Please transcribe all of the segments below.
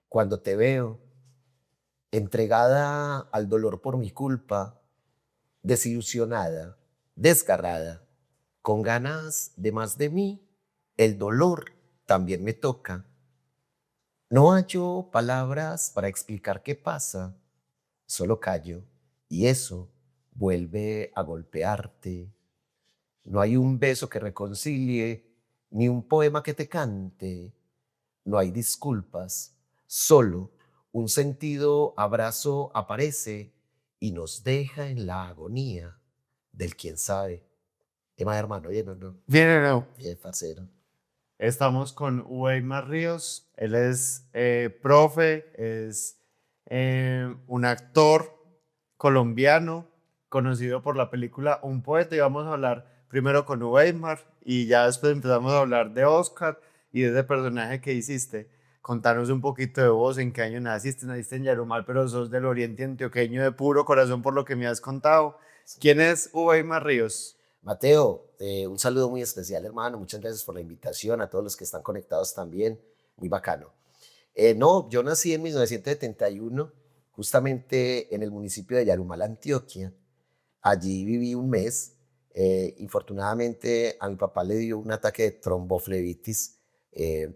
Cuando te veo, entregada al dolor por mi culpa, desilusionada, desgarrada, con ganas de más de mí, el dolor también me toca. No hallo palabras para explicar qué pasa, solo callo y eso vuelve a golpearte. No hay un beso que reconcilie, ni un poema que te cante. No hay disculpas, solo un sentido abrazo aparece y nos deja en la agonía del quién sabe. Emma, hermano, oye, no, no, Bien o no. bien, parcero. Estamos con Weimar Ríos. Él es profe, es un actor colombiano conocido por la película Un Poeta. Y vamos a hablar primero con Weimar y ya después empezamos a hablar de Oscar y de ese personaje que hiciste. Contanos un poquito de vos, en qué año naciste. Naciste en Yarumal, pero sos del Oriente Antioqueño de puro corazón por lo que me has contado. ¿Quién es Weimar Ríos? Mateo, un saludo muy especial, hermano. Muchas gracias por la invitación, a todos los que están conectados también. Muy bacano. No, yo nací en 1971, justamente en el municipio de Yarumal, Antioquia. Allí viví un mes. Infortunadamente a mi papá le dio un ataque de tromboflebitis.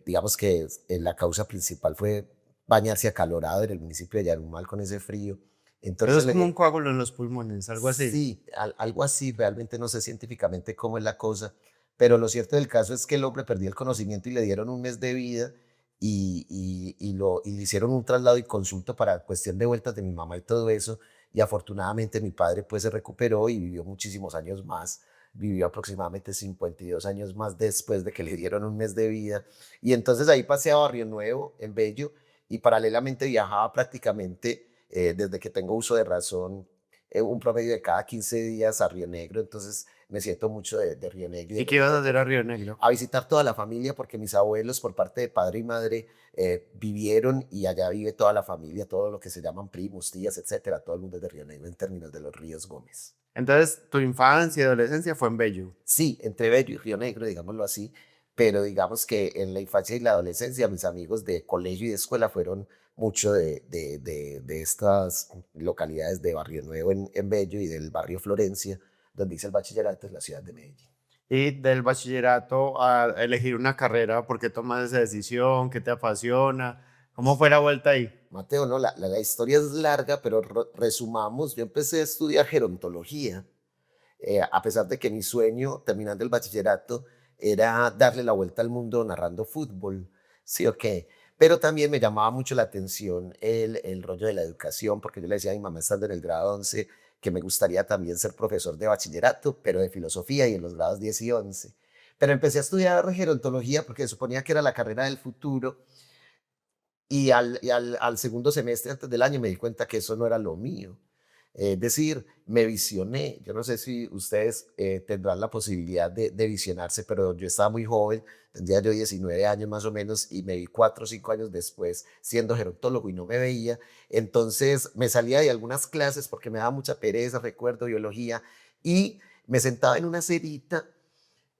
Digamos que la causa principal fue bañarse acalorado en el municipio de Yarumal con ese frío. Eso Entonces, es como un coágulo en los pulmones, algo así. sí, algo así, realmente no sé científicamente cómo es la cosa, pero lo cierto del caso es que el hombre perdió el conocimiento y le dieron un mes de vida y le hicieron un traslado y consulta para cuestión de vueltas de mi mamá y todo eso. Y afortunadamente mi padre pues se recuperó y vivió muchísimos años más. Vivió aproximadamente 52 años más después de que le dieron un mes de vida. Y entonces ahí pasé a Barrio Nuevo, en Bello, y paralelamente viajaba prácticamente desde que tengo uso de razón un promedio de cada 15 días a Río Negro. Entonces me siento mucho de Río Negro y de ¿Y los qué ibas a lugares hacer de a Río Río Negro. Negro? A visitar toda la familia porque mis abuelos por parte de padre y madre vivieron y allá vive toda la familia, todo lo que se llaman primos, tías, etcétera. Todo el mundo es de Río Negro en términos de los ríos Gómez. Entonces, tu infancia y adolescencia fue en Bello. Sí, entre Bello y Río Negro, digámoslo así, pero digamos que en la infancia y la adolescencia mis amigos de colegio y de escuela fueron mucho de estas localidades de Barrio Nuevo en Bello y del barrio Florencia, donde hice el bachillerato en la ciudad de Medellín. Y del bachillerato a elegir una carrera, ¿por qué tomas esa decisión? ¿Qué te apasiona? ¿Cómo fue la vuelta ahí? Mateo, no, la historia es larga, pero resumamos, yo empecé a estudiar gerontología, a pesar de que mi sueño, terminando el bachillerato, era darle la vuelta al mundo narrando fútbol, sí o qué. Pero también me llamaba mucho la atención el rollo de la educación, porque yo le decía a mi mamá estando en el grado 11 que me gustaría también ser profesor de bachillerato, pero de filosofía y en los grados 10 y 11. Pero empecé a estudiar gerontología porque suponía que era la carrera del futuro al segundo semestre antes del año me di cuenta que eso no era lo mío. Es decir, me visioné. Yo no sé si ustedes tendrán la posibilidad de visionarse, pero yo estaba muy joven, tendría yo 19 años más o menos, y me vi 4 o 5 años después siendo gerontólogo y no me veía. Entonces me salía de algunas clases porque me daba mucha pereza, recuerdo, biología, y me sentaba en una acera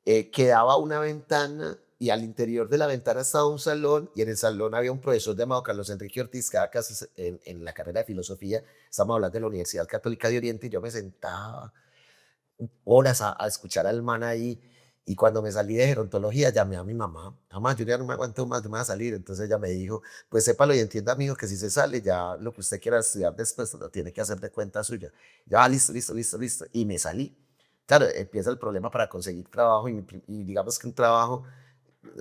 que daba una ventana y al interior de la ventana estaba un salón y en el salón había un profesor llamado Carlos Enrique Ortiz que daba clases en la carrera de filosofía. Estamos hablando de la Universidad Católica de Oriente y yo me sentaba horas a escuchar al man ahí. Y cuando me salí de gerontología llamé a mi mamá. Mamá, yo ya no me aguanto más, yo me voy a salir. Entonces ella me dijo, pues sépalo y entienda, amigo, que si se sale ya lo que usted quiera estudiar después lo tiene que hacer de cuenta suya. Yo, listo, listo, listo, listo. Y me salí. Claro, empieza el problema para conseguir trabajo y digamos que un trabajo,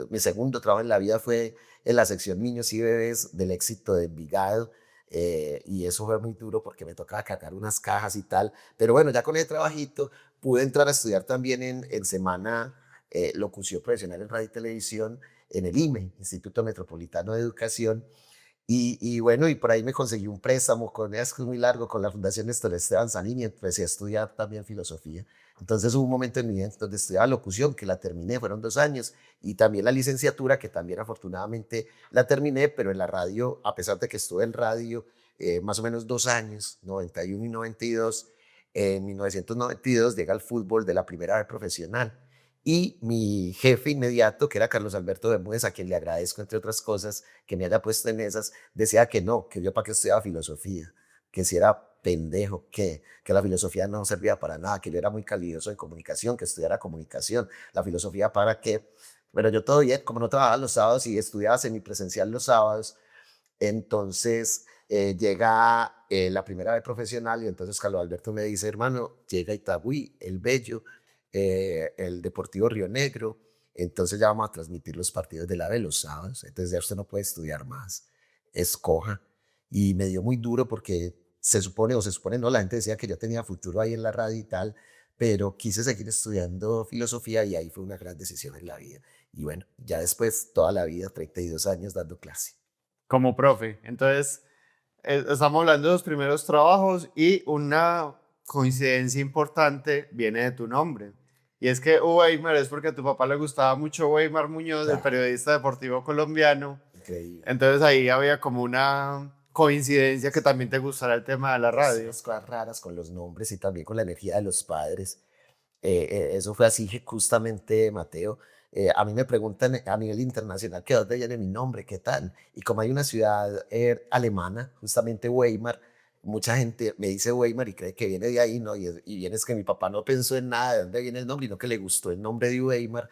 mi segundo trabajo en la vida fue en la sección niños y bebés del Éxito de Envigado. Y eso fue muy duro porque me tocaba cargar unas cajas y tal. Pero bueno, ya con ese trabajito pude entrar a estudiar también en semana locución profesional en radio y televisión en el IME, Instituto Metropolitano de Educación. Y bueno, y por ahí me conseguí un préstamo con, es que es muy largo, con la Fundación Néstor Esteban Salín y empecé a estudiar también filosofía. Entonces hubo un momento en mi vida donde estudiaba locución, que la terminé, fueron 2 años, y también la licenciatura, que también afortunadamente la terminé, pero en la radio, a pesar de que estuve en radio más o menos 2 años, 91 y 92, en 1992 llega el fútbol de la primera vez profesional. Y mi jefe inmediato, que era Carlos Alberto Bermúdez, a quien le agradezco, entre otras cosas, que me haya puesto en esas, decía que no, que yo para qué estudiaba filosofía, que si era pendejo, que la filosofía no servía para nada, que yo era muy calidoso en comunicación, que estudiara comunicación, la filosofía para qué. Pero yo todo bien, como no trabajaba los sábados y estudiaba semipresencial los sábados, entonces llega la primera vez profesional y entonces Carlos Alberto me dice, hermano, llega Itagüí, el Bello, el Deportivo Río Negro, entonces ya vamos a transmitir los partidos de la B los sábados, entonces ya usted no puede estudiar más, escoja. Y me dio muy duro porque se supone no, la gente decía que yo tenía futuro ahí en la radio y tal, pero quise seguir estudiando filosofía y ahí fue una gran decisión en la vida. Y bueno, ya después toda la vida, 32 años dando clase. como profe. Entonces, estamos hablando de los primeros trabajos y una coincidencia importante viene de tu nombre. Y es que Weimar es porque a tu papá le gustaba mucho Weimar Muñoz, el Claro, periodista deportivo colombiano. increíble. Entonces ahí había como una coincidencia que también te gustara el tema de la Sí, radio. unas cosas raras con los nombres y también con la energía de los padres. Eso fue así que justamente, Mateo. A mí me preguntan a nivel internacional que dónde viene mi nombre, qué tal. Y como hay una ciudad alemana, justamente Weimar, mucha gente me dice Weimar y cree que viene de ahí, ¿no? Y viene es que mi papá no pensó en nada de dónde viene el nombre, y no que le gustó el nombre de Weimar,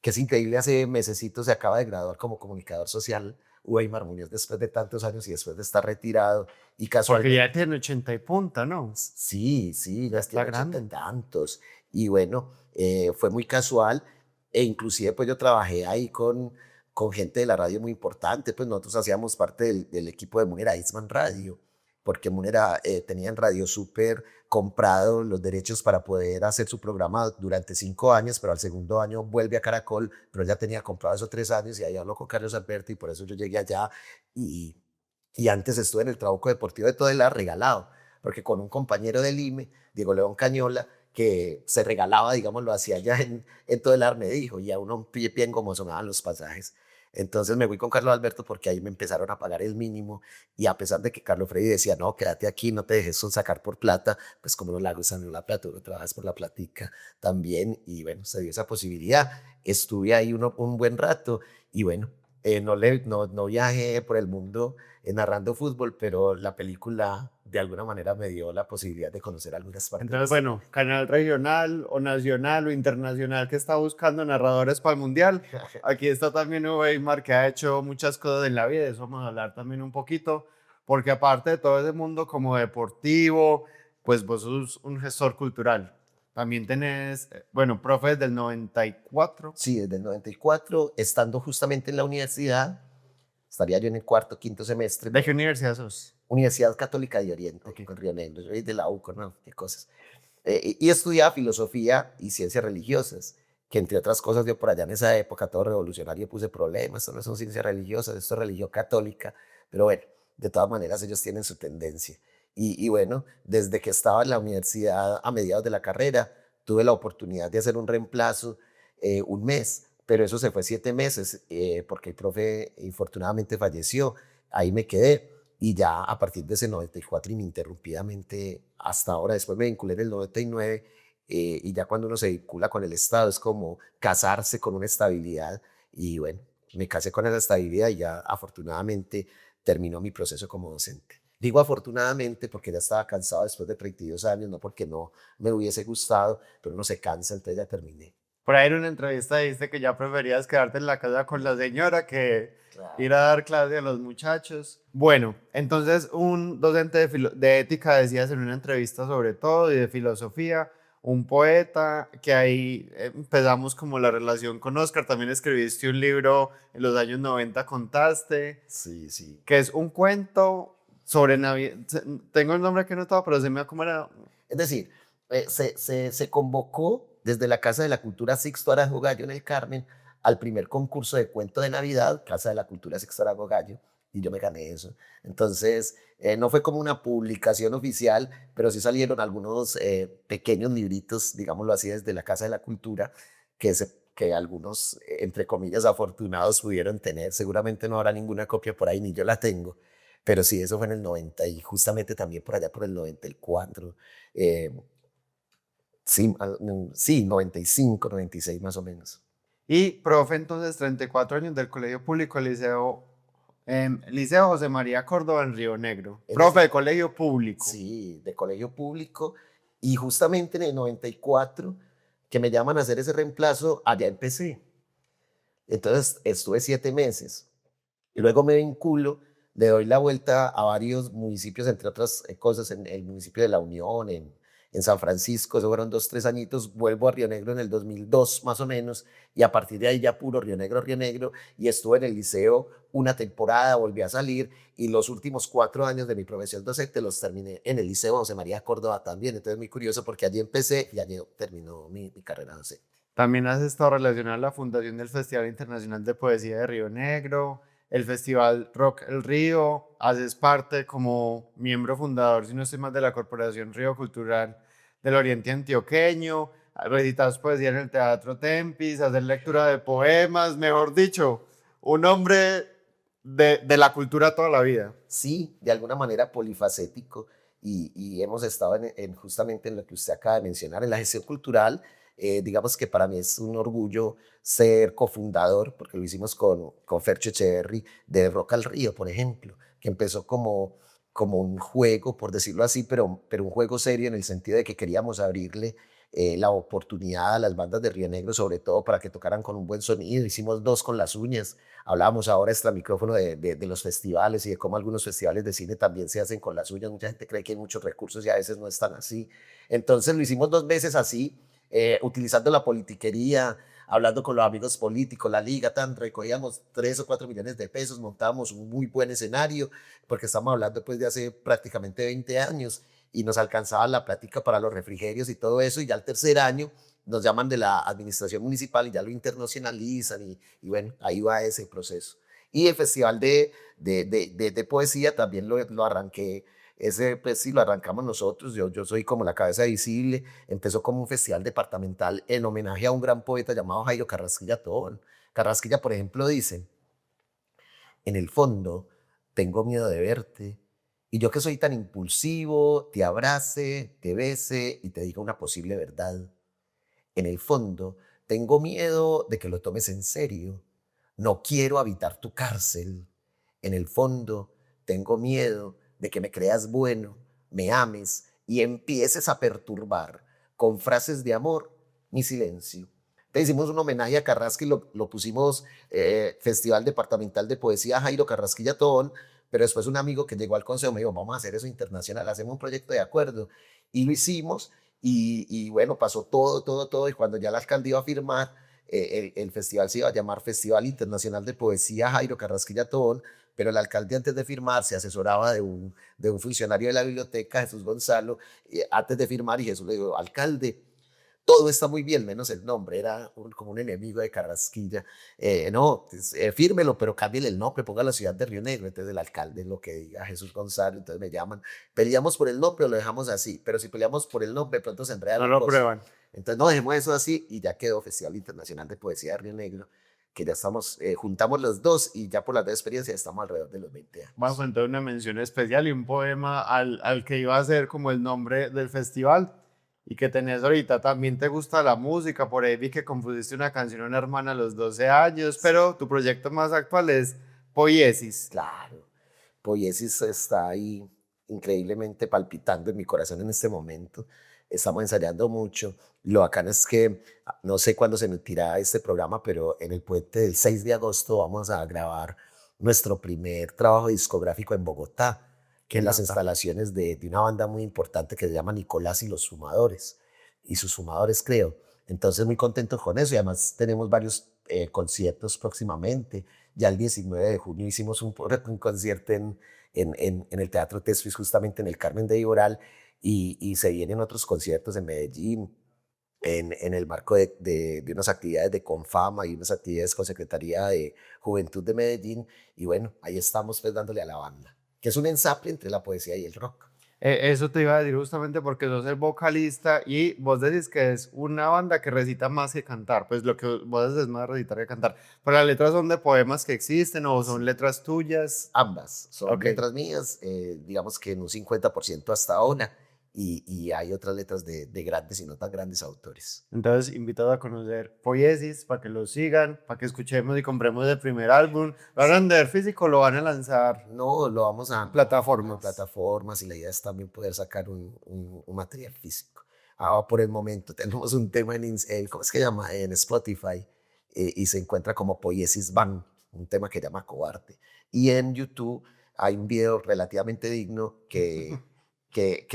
que es increíble, hace mesecitos se acaba de graduar como comunicador social Weimar Muñoz después de tantos años y después de estar retirado. Y Porque casualmente ya tiene 80 y punta, ¿no? sí, sí, Ya ya está tiene ochenta y grande. tantos. Y bueno, fue muy casual e inclusive pues yo trabajé ahí con gente de la radio muy importante, pues nosotros hacíamos parte del equipo de Munera Eastman Radio, porque Munera tenía en Radio Super comprado los derechos para poder hacer su programa durante 5 años, pero al segundo año vuelve a Caracol, pero ya tenía comprado esos 3 años y ahí habló con Carlos Alberto y por eso yo llegué allá y, y antes estuve en el trabajo deportivo de Todela regalado porque con un compañero del IME, Diego León Cañola, que se regalaba, digamos, lo hacía allá en todo el AR, me dijo, y a uno bien como sonaban los pasajes. Entonces me fui con Carlos Alberto porque ahí me empezaron a pagar el mínimo y a pesar de que Carlos Freddy decía, no, quédate aquí, no te dejes sacar por plata, pues como no la gustan en la plata, uno trabajas por la platica también y bueno, se dio esa posibilidad. Estuve ahí un buen rato y bueno, no viajé por el mundo narrando fútbol, pero la película de alguna manera me dio la posibilidad de conocer algunas partes de Entonces, esa bueno, canal regional o nacional o internacional que está buscando narradores para el mundial. Aquí está también Weimar, que ha hecho muchas cosas en la vida, de eso vamos a hablar también un poquito, porque aparte de todo ese mundo como deportivo, pues vos sos un gestor cultural. También tenés, bueno, profes del 94. Sí, desde el 94, estando justamente en la universidad, estaría yo en el cuarto, quinto semestre, ¿De qué universidad sos? Universidad Católica de Oriente, Ok. con Río Negro, yo soy de la UCO, ¿no? Qué cosas. Y estudiaba filosofía y ciencias religiosas, que entre otras cosas yo por allá en esa época, todo revolucionario, puse problemas, esto no son ciencias religiosas, esto es religión católica, pero bueno, de todas maneras ellos tienen su tendencia. Y bueno, desde que estaba en la universidad a mediados de la carrera, tuve la oportunidad de hacer un reemplazo un mes, pero eso se fue 7 meses porque el profe infortunadamente falleció, ahí me quedé. Y ya a partir de ese 94 ininterrumpidamente hasta ahora, después me vinculé en el 99 y ya cuando uno se vincula con el Estado es como casarse con una estabilidad y bueno, me casé con esa estabilidad y ya afortunadamente terminó mi proceso como docente. Digo afortunadamente porque ya estaba cansado después de 32 años, no porque no me hubiese gustado, pero uno se cansa, entonces ya terminé. Por ahí en una entrevista dijiste que ya preferías quedarte en la casa con la señora que ir Claro. a dar clase a los muchachos. Bueno, entonces un docente de ética decías en una entrevista sobre todo y de filosofía, un poeta, que ahí empezamos como la relación con Oscar, también escribiste un libro en los años 90, contaste, Sí, sí. que es un cuento sobre Navidad. Tengo el nombre aquí anotado, pero se me da como era. Es decir, se convocó desde la Casa de la Cultura Sixto Arango Gallo en el Carmen al primer concurso de cuento de Navidad, Casa de la Cultura Sixto Arango Gallo, y yo me gané eso. Entonces, no fue como una publicación oficial, pero sí salieron algunos pequeños libritos, digámoslo así, desde la Casa de la Cultura, que algunos, entre comillas, afortunados pudieron tener. Seguramente no habrá ninguna copia por ahí, ni yo la tengo, pero sí, eso fue en el 90 y justamente también por allá por el 94 eh, Sí, sí, 95, 96 más o menos. Y profe, entonces, 34 años del colegio público, Liceo José María Córdoba en Río Negro. Es Profe decir, de colegio público. sí, de colegio público. Y justamente en el 94, que me llaman a hacer ese reemplazo, allá empecé. Entonces estuve 7 meses. Y luego me vinculo, le doy la vuelta a varios municipios, entre otras cosas, en el municipio de La Unión, en San Francisco, eso fueron 2, 3 añitos, vuelvo a Río Negro en el 2002 más o menos, y a partir de ahí ya puro Río Negro, y estuve en el liceo una temporada, volví a salir, y los últimos 4 años de mi profesión docente los terminé en el Liceo José María Córdoba también, entonces muy curioso porque allí empecé y allí terminó mi carrera docente. También has estado relacionado a la fundación del Festival Internacional de Poesía de Río Negro, el Festival Rock El Río, haces parte como miembro fundador, si no estoy mal, de la Corporación Río Cultural del Oriente Antioqueño, recitas poesía en el Teatro Tempis, hacer lectura de poemas, mejor dicho, un hombre de la cultura toda la vida. Sí, de alguna manera polifacético y hemos estado justamente en lo que usted acaba de mencionar, en la gestión cultural. Digamos que para mí es un orgullo ser cofundador, porque lo hicimos con Fercho Echeverry de Rock al Río, por ejemplo, que empezó como un juego, por decirlo así, pero un juego serio en el sentido de que queríamos abrirle la oportunidad a las bandas de Río Negro, sobre todo para que tocaran con un buen sonido. Hicimos 2 con las uñas. Hablábamos ahora extra micrófono de los festivales y de cómo algunos festivales de cine también se hacen con las uñas. Mucha gente cree que hay muchos recursos y a veces no están así. Entonces lo hicimos 2 veces así, utilizando la politiquería, hablando con los amigos políticos, la liga, recogíamos 3 o 4 millones de pesos, montábamos un muy buen escenario, porque estamos hablando pues de hace prácticamente 20 años y nos alcanzaba la plática para los refrigerios y todo eso, y ya al tercer año nos llaman de la administración municipal y ya lo internacionalizan y bueno, ahí va ese proceso. Y el festival de poesía también lo arranqué, ese pues sí lo arrancamos nosotros, yo soy como la cabeza visible, empezó como un festival departamental en homenaje a un gran poeta llamado Jairo Carrasquilla Tobón. Carrasquilla, por ejemplo, dice, en el fondo, tengo miedo de verte. Y yo que soy tan impulsivo, te abrace, te bese y te diga una posible verdad. En el fondo, tengo miedo de que lo tomes en serio. No quiero habitar tu cárcel. En el fondo, tengo miedo de que me creas bueno, me ames y empieces a perturbar con frases de amor mi silencio. Te hicimos un homenaje a Carrasco y lo pusimos Festival Departamental de Poesía Jairo Carrasquilla Tobón, pero después un amigo que llegó al consejo me dijo, vamos a hacer eso internacional, hacemos un proyecto de acuerdo. Y lo hicimos y bueno, pasó todo, y cuando ya la alcaldía iba a firmar, el festival se iba a llamar Festival Internacional de Poesía Jairo Carrasquilla Tobón, pero el alcalde antes de firmar se asesoraba de un funcionario de la biblioteca, Jesús Gonzalo, antes de firmar, y Jesús le dijo, alcalde, todo está muy bien, menos el nombre, era como un enemigo de Carrasquilla. No, pues, fírmelo, pero cámbiale el nombre, ponga la ciudad de Río Negro. Entonces el alcalde lo que diga, Jesús Gonzalo, entonces me llaman, peleamos por el nombre o lo dejamos así, pero si peleamos por el nombre, pronto se enreda No la lo cosa. prueban. Entonces no, dejemos eso así y ya quedó Festival Internacional de Poesía de Río Negro, que ya estamos, juntamos los dos y ya por las 2 experiencias estamos alrededor de los 20 Vamos a años. entonces una mención especial y un poema al que iba a ser como el nombre del festival y que tenés ahorita. También te gusta la música, por ahí vi que compusiste una canción a una hermana a los 12 años, pero tu proyecto más actual es Poiesis. Claro, Poiesis está ahí increíblemente palpitando en mi corazón en este momento. Estamos ensayando mucho. Lo bacano es que no sé cuándo se emitirá este programa, pero en el puente del 6 de agosto vamos a grabar nuestro primer trabajo discográfico en Bogotá, que Me es las encanta. instalaciones de una banda muy importante que se llama Nicolás y los Sumadores, y sus Sumadores creo. Entonces muy contentos con eso y además tenemos varios conciertos próximamente. Ya el 19 de junio hicimos un concierto en el Teatro Tesfis, justamente en el Carmen de Iboral, y se vienen otros conciertos en Medellín, en el marco de unas actividades de Confama y unas actividades con Secretaría de Juventud de Medellín. Y bueno, ahí estamos pues dándole a la banda, que es un ensamble entre la poesía y el rock. Eso te iba a decir justamente porque sos el vocalista y vos decís que es una banda que recita más que cantar, pues lo que vos haces es más recitar que cantar. Pero las letras son de poemas que existen o son Sí. letras tuyas. Ambas son Ok. letras mías, digamos que en un 50% hasta ahora, y hay otras letras de grandes y no tan grandes autores. Entonces, invitado a conocer Poiesis para que lo sigan, para que escuchemos y compremos el primer álbum. ¿Lo van a vender físico o lo van a lanzar No, lo vamos en a plataformas? plataformas y la idea es también poder sacar un material físico. Por el momento tenemos un tema ¿cómo es que llama? En Spotify y se encuentra como Poiesis Van, un tema que llama Cobarde. Y en YouTube hay un video relativamente digno que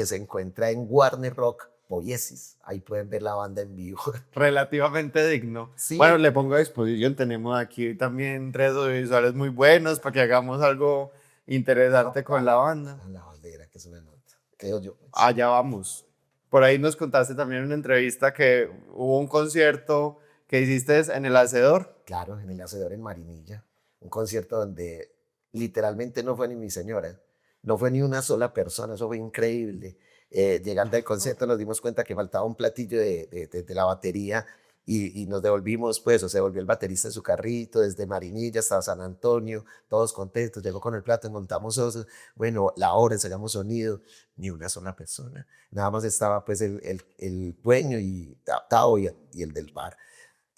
se encuentra en Warner Rock Poiesis. Ahí pueden ver la banda en vivo. Relativamente digno. Bueno, Sí, le pongo a disposición. Tenemos aquí también redes audiovisuales muy buenos para que hagamos algo interesante con la banda. a la bandera, que es una nota. Creo yo, pues. Allá vamos. Por ahí nos contaste también en una entrevista que hubo un concierto que hiciste en el Hacedor. Claro, en el Hacedor en Marinilla, un concierto donde literalmente no fue ni mi señora, no fue ni una sola persona, eso fue increíble. Llegando al concierto nos dimos cuenta que faltaba un platillo de la batería y nos devolvimos, pues, o se volvió el baterista en su carrito desde Marinilla hasta San Antonio, todos contentos, llegó con el plato, montamos eso, bueno, la hora, ensayamos sonido, ni una sola persona, nada más estaba pues el dueño y Tao y el del bar.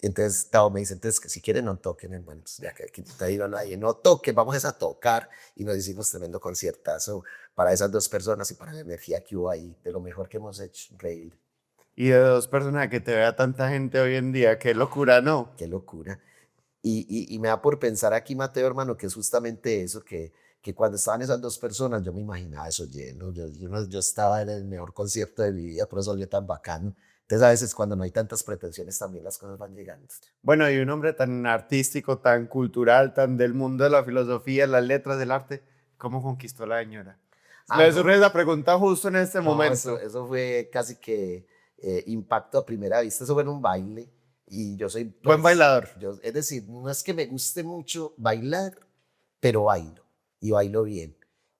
Entonces Tao me dice, entonces que si quieren no toquen, bueno, pues ya que aquí te digo nadie, no toquen, vamos a tocar y nos hicimos tremendo conciertazo para esas dos personas y para la energía que hubo ahí, de lo mejor que hemos hecho, increíble, Y de dos personas que te vea tanta gente hoy en día, qué locura, ¿no? qué locura. Y me da por pensar aquí, Mateo, hermano, que es justamente eso, que cuando estaban esas dos personas yo me imaginaba eso lleno, yo estaba en el mejor concierto de mi vida, por eso volvió tan bacano. Entonces a veces cuando no hay tantas pretensiones también las cosas van llegando. Bueno, y un hombre tan artístico, tan cultural, tan del mundo de la filosofía, las letras, del arte, ¿cómo conquistó a la señora? Ah, Le surge no, esa pregunta justo en este no, eso, momento. eso fue casi que impacto a primera vista. Eso fue en un baile y yo soy, Buen pues, bailador. es decir, no es que me guste mucho bailar, pero bailo y bailo bien.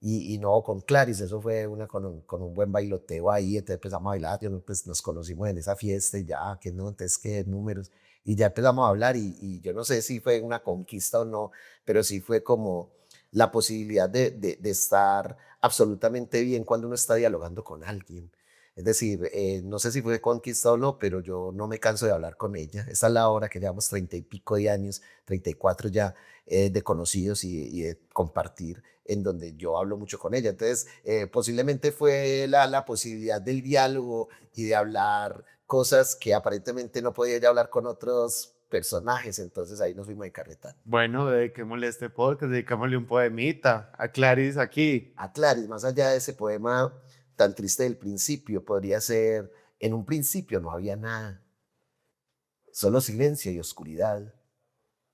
Y no, con Claris, eso fue con un buen bailoteo ahí, entonces empezamos a bailar, pues, nos conocimos en esa fiesta y ya, que no, entonces qué números, y ya empezamos a hablar y yo no sé si fue una conquista o no, pero sí fue como la posibilidad de estar absolutamente bien cuando uno está dialogando con alguien. Es decir, no sé si fue conquista o no, pero yo no me canso de hablar con ella. Esa es la hora que llevamos 30 y pico de años, 34 ya, de conocidos y de compartir, en donde yo hablo mucho con ella. Entonces, posiblemente fue la posibilidad del diálogo y de hablar cosas que aparentemente no podía ya hablar con otros personajes. Entonces ahí nos fuimos de carreta. Bueno, dediquémosle este podcast, dedicámosle un poemita a Clarice aquí. A Clarice, más allá de ese poema tan triste del principio, podría ser, en un principio no había nada, solo silencio y oscuridad.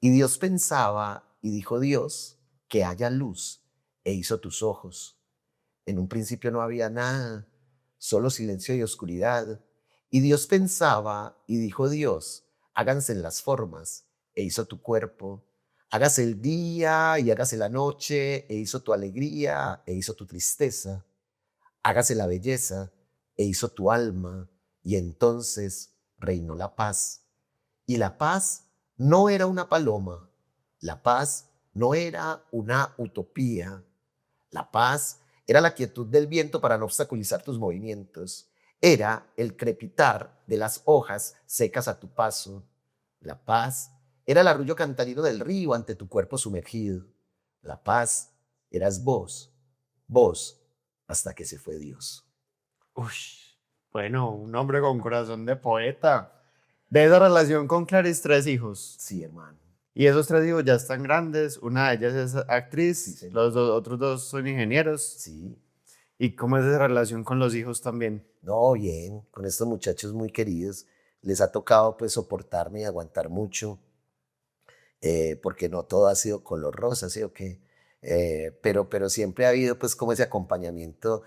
Y Dios pensaba y dijo Dios, que haya luz, e hizo tus ojos. En un principio no había nada, solo silencio y oscuridad. Y Dios pensaba y dijo Dios, háganse las formas, e hizo tu cuerpo. Hágase el día y hágase la noche, e hizo tu alegría, e hizo tu tristeza. Hágase la belleza, e hizo tu alma, y entonces reinó la paz. Y la paz no era una paloma, la paz no era una utopía, la paz era la quietud del viento para no obstaculizar tus movimientos, era el crepitar de las hojas secas a tu paso, la paz era el arrullo cantarino del río ante tu cuerpo sumergido, la paz eras vos, hasta que se fue Dios. Uy, bueno, un hombre con corazón de poeta. De esa relación con Clarice, tres hijos. Sí, hermano, Y esos tres hijos ya están grandes. Una de ellas es sí, actriz, señor, los otros dos son ingenieros. sí. ¿Y cómo es esa relación con los hijos también? No, bien, con estos muchachos muy queridos. Les ha tocado pues soportarme y aguantar mucho, porque no todo ha sido color rosa, ¿sí o qué? Pero siempre ha habido pues como ese acompañamiento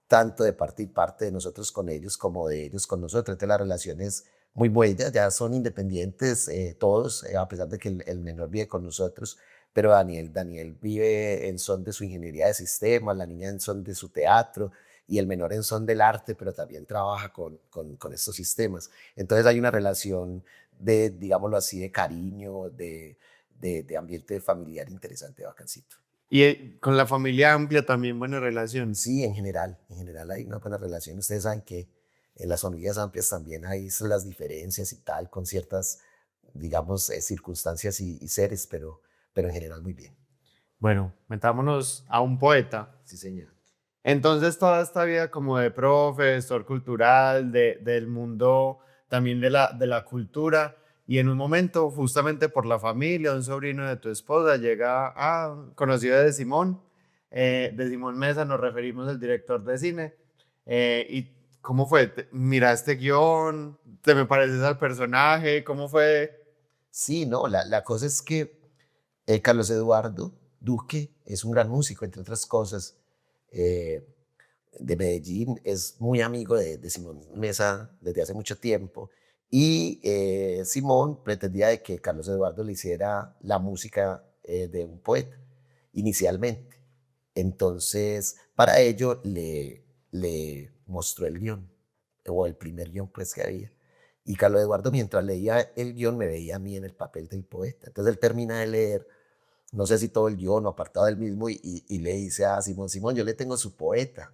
tanto de parte y parte de nosotros con ellos como de ellos con nosotros. Entonces la relación es muy buena, ya son independientes todos, a pesar de que el menor vive con nosotros, pero Daniel vive en son de su ingeniería de sistemas, la niña en son de su teatro y el menor en son del arte, pero también trabaja con estos sistemas. Entonces hay una relación de, digámoslo así, de cariño, de ambiente familiar interesante, bacancito. Y con la familia amplia también buena relación. Sí, en general hay una buena relación. Ustedes saben que en las familias amplias también hay las diferencias y tal, con ciertas, digamos, circunstancias y seres, pero en general muy bien. Bueno, metámonos a un poeta. Sí, señor. Entonces, toda esta vida como de profesor cultural, del mundo también de la cultura, y en un momento, justamente por la familia, un sobrino de tu esposa llega a conocido de Simón Mesa, nos referimos al director de cine. ¿Y cómo fue? ¿Miraste guión? ¿Te me pareces al personaje? ¿Cómo fue? Sí, no, la cosa es que Carlos Eduardo Duque es un gran músico, entre otras cosas. eh, de Medellín, es muy amigo de Simón Mesa desde hace mucho tiempo. Y Simón pretendía de que Carlos Eduardo le hiciera la música de un poeta, inicialmente. Entonces, para ello le mostró el guión, o el primer guión pues que había. Y Carlos Eduardo, mientras leía el guión, me veía a mí en el papel del poeta. Entonces él termina de leer, no sé si todo el guión o apartado del mismo, y le dice a Simón, Simón, yo le tengo su poeta.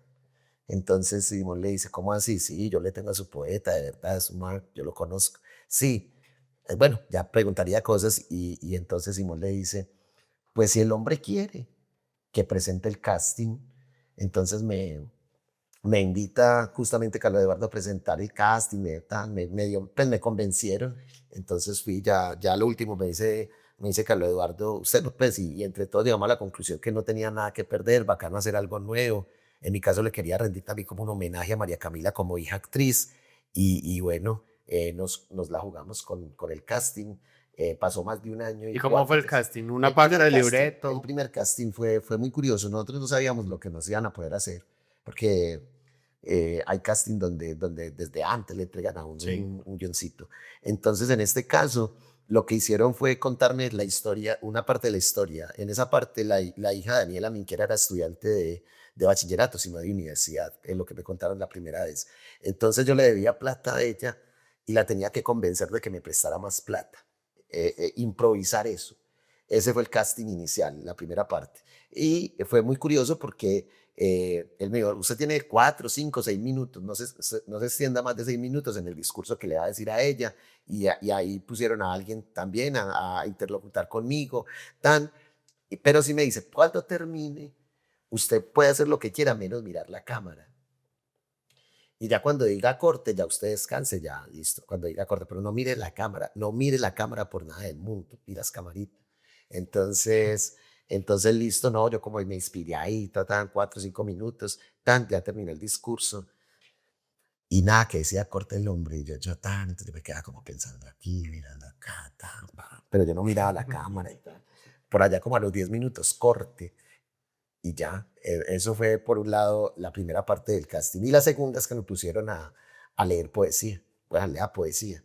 Entonces Simón le dice, ¿cómo así? Sí, yo le tengo a su poeta, de verdad, es un man, yo lo conozco. Sí, bueno, ya preguntaría cosas y entonces Simón le dice, pues si el hombre quiere que presente el casting, entonces me invita justamente Carlos Eduardo a presentar el casting, pues me convencieron, entonces fui, ya lo último me dice Carlos Eduardo, usted no, pues y entre todos llegamos a la conclusión que no tenía nada que perder, bacano hacer algo nuevo. En mi caso le quería rendir también como un homenaje a María Camila como hija actriz y bueno, nos la jugamos con el casting. Pasó más de un año ¿Y y cómo fue cuatro el meses. casting? ¿Una página de El libreto? primer casting fue muy curioso. Nosotros no sabíamos lo que nos iban a poder hacer, porque hay casting donde desde antes le entregan a uno Sí. un guioncito. Entonces, en este caso, lo que hicieron fue contarme la historia, una parte de la historia. En esa parte, la hija de Daniela Minquera era estudiante de bachillerato, sino de universidad, es lo que me contaron la primera vez. Entonces, yo le debía plata a ella y la tenía que convencer de que me prestara más plata, improvisar eso. Ese fue el casting inicial, la primera parte. Y fue muy curioso porque él me dijo, usted tiene 4, 5, 6 minutos, no se extienda más de 6 minutos en el discurso que le va a decir a ella. Y ahí pusieron a alguien también a interlocutar conmigo. Tan, pero sí me dice, cuando termine, usted puede hacer lo que quiera menos mirar la cámara. Y ya cuando diga corte, ya usted descanse, ya listo. Cuando diga corte, pero no mire la cámara, no mire la cámara por nada del mundo, y las camaritas. Entonces, entonces listo, no, yo como me inspiré ahí, tan 4 o 5 minutos, tan, ya terminé el discurso. Y nada, que decía corte el hombre, y yo tan, entonces yo me quedaba como pensando aquí, mirando acá, tan, pero yo no miraba la cámara y tal. Por allá como a los 10 minutos, corte. Y ya, eso fue por un lado la primera parte del casting. Y la segunda es que me pusieron a leer poesía, pues a leer poesía.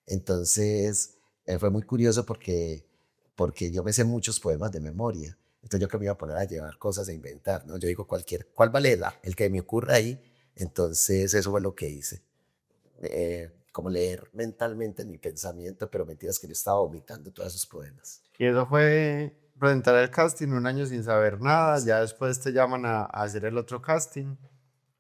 Entonces, fue muy curioso porque yo me sé muchos poemas de memoria. Entonces yo que me iba a poner a llevar cosas a inventar, ¿no? Yo digo ¿cuál vale el que me ocurra ahí? Entonces eso fue lo que hice. Como leer mentalmente en mi pensamiento, pero mentiras que yo estaba vomitando todos esos poemas. Y eso fue presentar el casting un año sin saber nada, ya después te llaman a hacer el otro casting.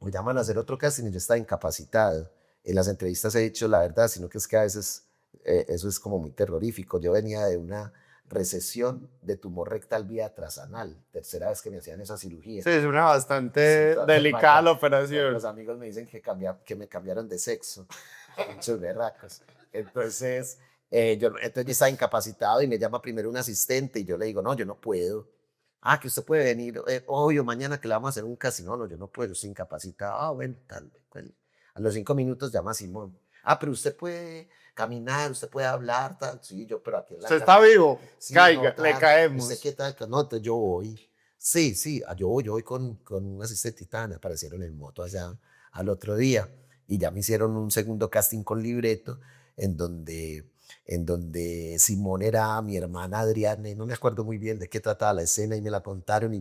Me llaman a hacer otro casting y yo estaba incapacitado. En las entrevistas he dicho la verdad, sino que es que a veces eso es como muy terrorífico. Yo venía de una recesión de tumor rectal vía trasanal, tercera vez que me hacían esa cirugía. Sí, es una bastante Entonces, delicada la los operación. amigos me dicen que me cambiaron de sexo, muchos berracos. Entonces, entonces yo estaba incapacitado y me llama primero un asistente y yo le digo, no, yo no puedo. Ah, que usted puede venir, obvio, mañana que le vamos a hacer un casino. No, yo no puedo, yo estoy incapacitado. Ah, bueno, tal vez. Bueno. A los 5 minutos llama a Simón. Ah, pero usted puede caminar, usted puede hablar, tal. Sí, yo, pero aquí en la Usted casa. está vivo, Sí, no, caiga, le tal. ¿Usted caemos. qué tal? No, entonces yo voy. Sí, sí, yo voy con un asistente y tan, aparecieron en moto allá al otro día. Y ya me hicieron un segundo casting con libreto en donde Simón era mi hermana Adriana, y no me acuerdo muy bien de qué trataba la escena y me la contaron y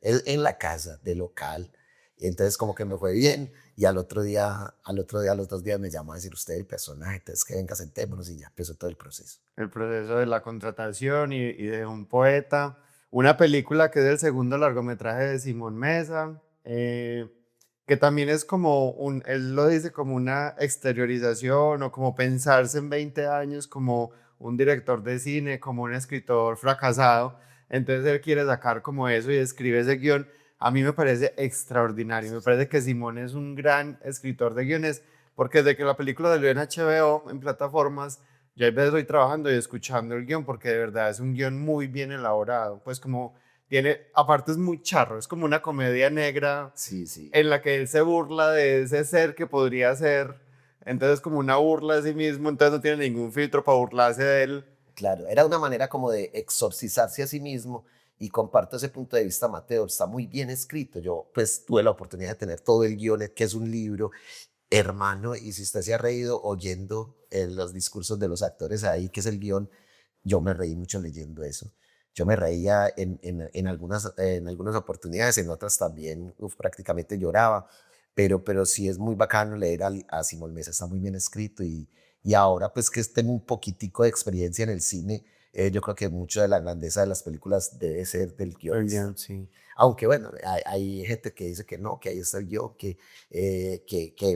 en la casa de local. Y entonces como que me fue bien y a los 2 días me llamó a decir usted el personaje, entonces que venga, sentémonos y ya empezó todo el proceso. El proceso de la contratación y de un poeta. una película que es el segundo largometraje de Simón Mesa, que también es como él lo dice como una exteriorización o como pensarse en 20 años como un director de cine, como un escritor fracasado. Entonces él quiere sacar como eso y escribe ese guión. A mí me parece extraordinario, me parece que Simón es un gran escritor de guiones, porque desde que la película salió en HBO, en plataformas, yo a veces estoy trabajando y escuchando el guión porque de verdad es un guión muy bien elaborado. Pues como tiene, aparte es muy charro, es como una comedia negra Sí, sí. en la que él se burla de ese ser que podría ser. Entonces como una burla de sí mismo, entonces no tiene ningún filtro para burlarse de él. Claro, era una manera como de exorcizarse a sí mismo y comparto ese punto de vista, Mateo, está muy bien escrito. Yo pues tuve la oportunidad de tener todo el guion, que es un libro, hermano, y si usted se ha reído oyendo los discursos de los actores ahí, que es el guión, yo me reí mucho leyendo eso. Yo me reía en algunas oportunidades, en otras también prácticamente lloraba, pero sí es muy bacano leer a Simón Mesa, está muy bien escrito y ahora pues que tengo un poquitico de experiencia en el cine, yo creo que mucho de la grandeza de las películas debe ser del El guionista. guión, sí. Aunque bueno, hay gente que dice que no, que ahí está el guión, que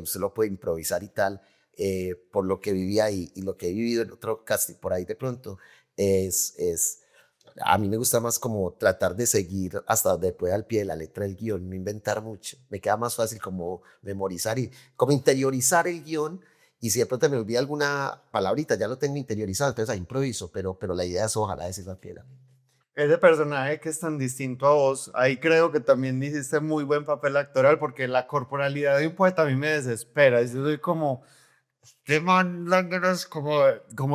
usted lo puede improvisar y tal, por lo que viví ahí y lo que he vivido en otro casting por ahí de pronto, es, a mí me gusta más como tratar de seguir hasta donde pueda al pie de la letra del guión, no inventar mucho. Me queda más fácil como memorizar y como interiorizar el guión. Y si de pronto me olvida alguna palabrita, ya lo tengo interiorizado, entonces ahí improviso, pero la idea es ojalá decirlo al pie de la letra. Ese personaje que es tan distinto a vos, ahí creo que también hiciste muy buen papel actoral porque la corporalidad de un poeta a mí me desespera. Yo soy como, te mandan ganas como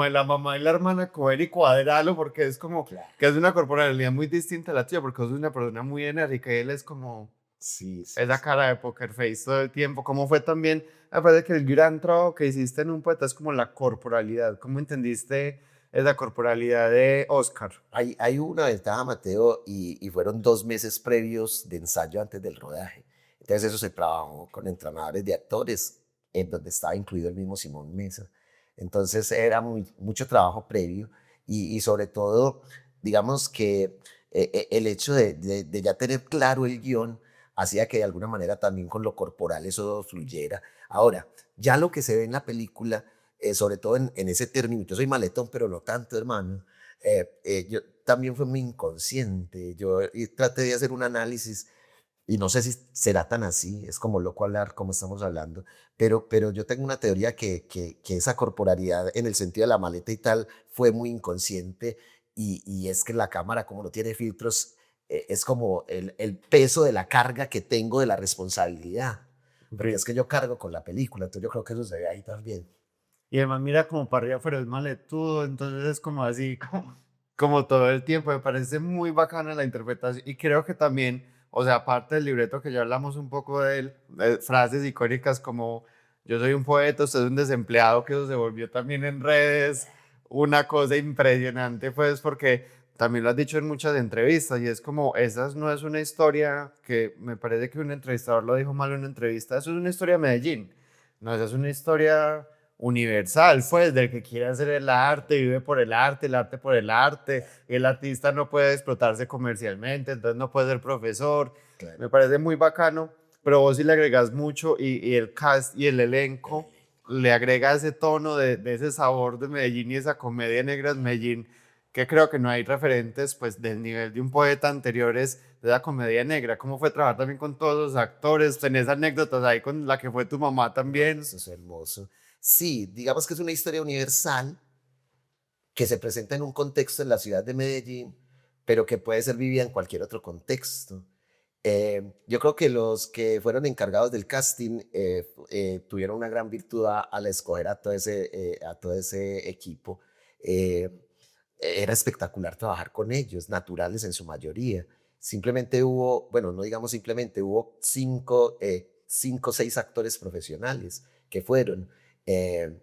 de la mamá y la hermana coger y cuadrarlo porque es como Claro. que es una corporalidad muy distinta a la tuya porque sos una persona muy enérgica y él es como Sí, sí, esa sí. cara de poker face todo el tiempo. ¿Cómo fue también, aparte de que el gran trabajo que hiciste en un poeta es como la corporalidad? ¿Cómo entendiste esa corporalidad de Oscar? Hay una ventaja, Mateo, y fueron 2 meses previos de ensayo antes del rodaje. Entonces eso se trabajó con entrenadores de actores, en donde estaba incluido el mismo Simón Mesa. Entonces era mucho trabajo previo y sobre todo, digamos que el hecho de ya tener claro el guión hacía que de alguna manera también con lo corporal eso fluyera. Ahora, ya lo que se ve en la película, sobre todo en ese término, yo soy maletón, pero no tanto, hermano, yo también fue muy inconsciente. Yo traté de hacer un análisis y no sé si será tan así, es como loco hablar como estamos hablando, pero yo tengo una teoría que esa corporalidad en el sentido de la maleta y tal fue muy inconsciente y es que la cámara como no tiene filtros, es como el peso de la carga que tengo de la responsabilidad, porque Sí. es que yo cargo con la película, entonces yo creo que eso se ve ahí también. Y además mira como para arriba, pero es maletudo, entonces es como así, como todo el tiempo. Me parece muy bacana la interpretación y creo que también, o sea, aparte del libreto que ya hablamos un poco de él, frases icónicas como yo soy un poeta, usted es un desempleado, que eso se volvió también en redes una cosa impresionante, pues porque también lo has dicho en muchas entrevistas y es como, esa no es una historia que me parece que un entrevistador lo dijo mal en una entrevista, eso es una historia de Medellín, no, esa es una historia universal, pues, del que quiere hacer el arte, vive por el arte por el arte. El artista no puede explotarse comercialmente, entonces no puede ser profesor. Claro. Me parece muy bacano, pero vos sí le agregas mucho y el cast y el elenco le agrega ese tono de ese sabor de Medellín y esa comedia negra de Medellín, que creo que no hay referentes, pues, del nivel de un poeta anteriores de la comedia negra. ¿Cómo fue trabajar también con todos los actores? ¿Tenés anécdotas ahí con la que fue tu mamá No, también? eso es hermoso. Sí, digamos que es una historia universal que se presenta en un contexto en la ciudad de Medellín, pero que puede ser vivida en cualquier otro contexto. Yo creo que los que fueron encargados del casting tuvieron una gran virtud al escoger a todo ese equipo. Eh, Era espectacular trabajar con ellos, naturales en su mayoría. Simplemente hubo, bueno, no digamos simplemente, hubo cinco o seis actores profesionales que fueron eh,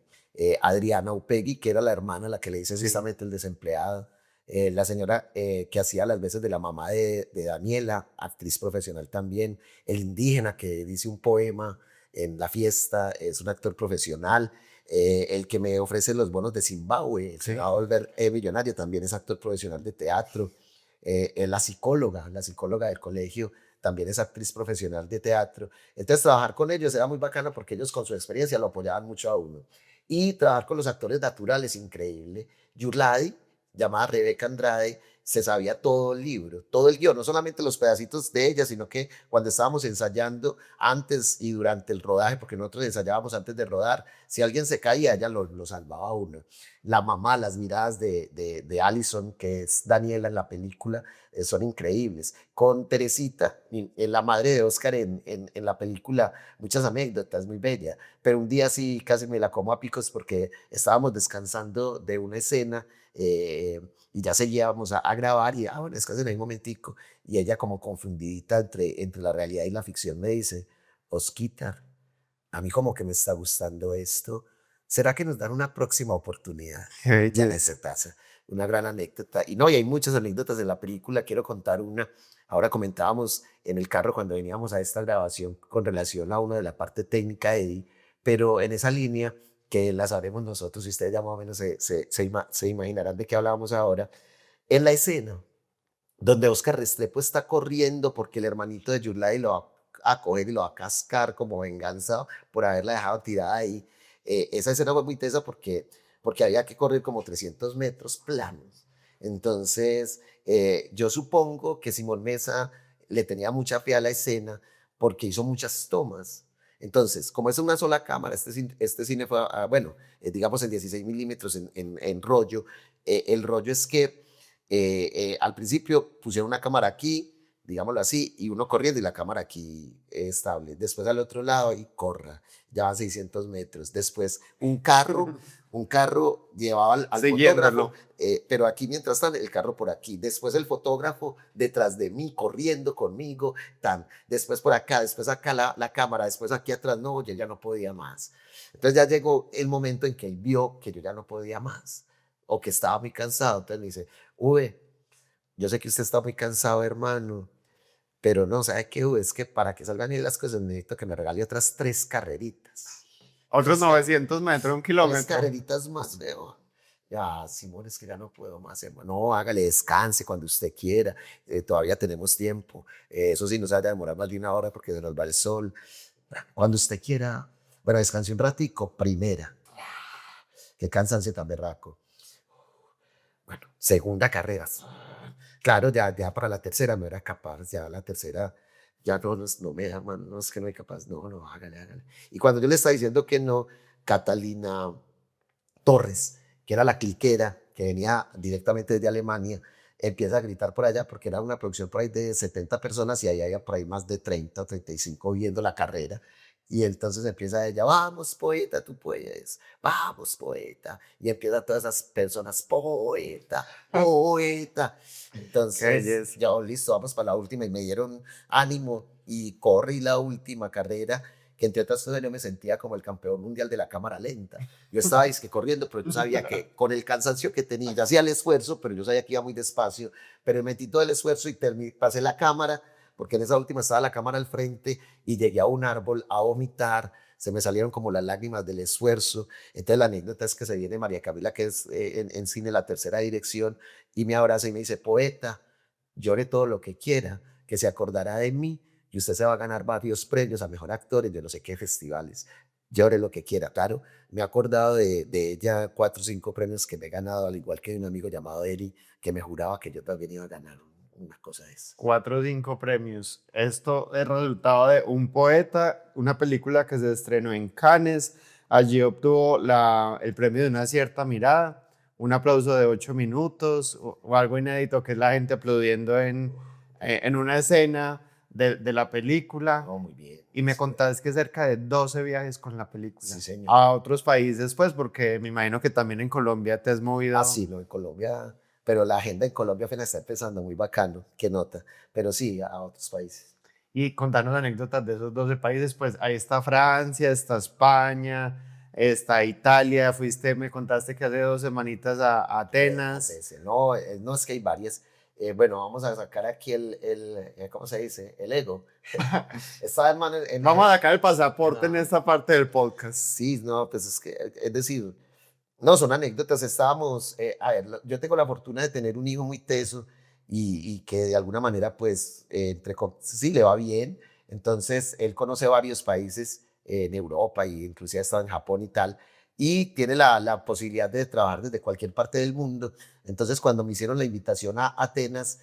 Adriana Upegui, que era la hermana, la que le dice Sí. precisamente el desempleado, la señora que hacía las veces de la mamá de Daniela, actriz profesional también, el indígena que dice un poema en la fiesta, es un actor profesional, el que me ofrece los bonos de Zimbabue, se va Sí. a volver millonario, también es actor profesional de teatro. la psicóloga del colegio, también es actriz profesional de teatro. Entonces trabajar con ellos era muy bacano porque ellos con su experiencia lo apoyaban mucho a uno. Y trabajar con los actores naturales, increíble. Yurladi, llamada Rebeca Andrade, se sabía todo el libro, todo el guión, no solamente los pedacitos de ella, sino que cuando estábamos ensayando antes y durante el rodaje, porque nosotros ensayábamos antes de rodar, si alguien se caía, ella lo salvaba a uno. La mamá, las miradas de Allison, que es Daniela en la película, son increíbles. Con Teresita, la madre de Oscar en la película, muchas anécdotas, muy bella, pero un día sí casi me la como a picos porque estábamos descansando de una escena y ya seguíamos a grabar y, bueno, descansen ahí un momentico. Y ella como confundidita entre la realidad y la ficción me dice, Osquitar, a mí como que me está gustando esto. ¿Será que nos dan una próxima oportunidad? Qué Ya en belleza. ese caso, una gran anécdota. Y no, y hay muchas anécdotas de la película. Quiero contar una. Ahora comentábamos en el carro cuando veníamos a esta grabación con relación a una de la parte técnica de Eddie, pero en esa línea que la sabremos nosotros y ustedes ya más o menos se imaginarán de qué hablábamos ahora. En la escena donde Oscar Restrepo está corriendo porque el hermanito de Yulai lo va a coger y lo va a cascar como venganza por haberla dejado tirada ahí. Esa escena fue muy tesa porque había que correr como 300 metros planos. Entonces, yo supongo que Simón Mesa le tenía mucha fe a la escena porque hizo muchas tomas. Entonces, como es una sola cámara, este cine fue, bueno, digamos en 16 milímetros en rollo. El rollo es que al principio pusieron una cámara aquí, digámoslo así, y uno corriendo y la cámara aquí estable. Después al otro lado y corra, ya van 600 metros. Después un carro llevaba al fotógrafo, Siguiéndolo. pero aquí mientras tanto el carro por aquí. Después el fotógrafo detrás de mí, corriendo conmigo, tan. Después por acá, después acá la cámara, después aquí atrás, no, yo ya no podía más. Entonces ya llegó el momento en que él vio que yo ya no podía más o que estaba muy cansado. Entonces me dice, Uve, yo sé que usted está muy cansado, hermano, pero no, ¿sabe qué, Uve? Es que para que salgan bien las cosas necesito que me regale otras tres carreritas. Otros Tres, 900 metros, un tres kilómetro. carreritas más, veo. Ya, Simón, es que ya no puedo más, hermano. No, hágale, descanse cuando usted quiera. Todavía tenemos tiempo. Eso sí, no se vaya a demorar más de una hora porque se nos va el sol. Cuando usted quiera, bueno, descanse un ratico, primera. Qué cansancio tan berraco. Bueno, segunda carrera. Claro, ya para la tercera no era capaz, ya la tercera, ya no me da, man, no es que no hay capaz, no, hágale, hágale. Y cuando yo le estaba diciendo que no, Catalina Torres, que era la cliquera, que venía directamente desde Alemania, empieza a gritar por allá, porque era una producción por ahí de 70 personas y ahí había por ahí más de 30 o 35 viendo la carrera. Y entonces empieza ella, vamos poeta, tú puedes, vamos poeta. Y empieza todas esas personas, poeta, poeta. Qué Entonces, belleza. ya listo, vamos para la última y me dieron ánimo y corrí la última carrera, que entre otras cosas yo me sentía como el campeón mundial de la cámara lenta. Yo estaba que corriendo, pero yo sabía que con el cansancio que tenía, yo hacía el esfuerzo, pero yo sabía que iba muy despacio, pero metí todo el esfuerzo y pasé la cámara, porque en esa última estaba la cámara al frente y llegué a un árbol a vomitar, se me salieron como las lágrimas del esfuerzo. Entonces la anécdota es que se viene María Camila, que es en cine la tercera dirección, y me abraza y me dice, poeta, llore todo lo que quiera, que se acordará de mí y usted se va a ganar varios premios a mejor actor en de no sé qué festivales. Llore lo que quiera, claro. Me he acordado de ella 4 o 5 premios que me he ganado, al igual que de un amigo llamado Eri, que me juraba que yo también iba a ganar una cosa de esa. 4 o 5 premios. Esto es resultado de Un Poeta, una película que se estrenó en Cannes. Allí obtuvo el premio de Una cierta mirada, un aplauso de 8 minutos o algo inédito que es la gente aplaudiendo en una escena de la película. No, muy bien. Y me Sí, contabas que cerca de 12 viajes con la película sí, señor. a otros países, pues, porque me imagino que también en Colombia te has Ah, movido. sí, no, en Colombia, pero la agenda en Colombia apenas está empezando, muy bacano, qué nota, pero sí, a otros países. Y contarnos anécdotas de esos 12 países, pues ahí está Francia, está España, está Italia, fuiste, me contaste que hace 2 semanitas a Atenas. No, no es que hay varias. Bueno, vamos a sacar aquí ¿cómo se dice? El ego. Estaba hermano Vamos a sacar el pasaporte en no, esta parte del podcast. sí, no, pues es que, es decir, no, son anécdotas. Estábamos, a ver, yo tengo la fortuna de tener un hijo muy teso y que de alguna manera, pues, sí, le va bien. Entonces, él conoce varios países en Europa y inclusive ha estado en Japón y tal, y tiene la posibilidad de trabajar desde cualquier parte del mundo. Entonces, cuando me hicieron la invitación a Atenas,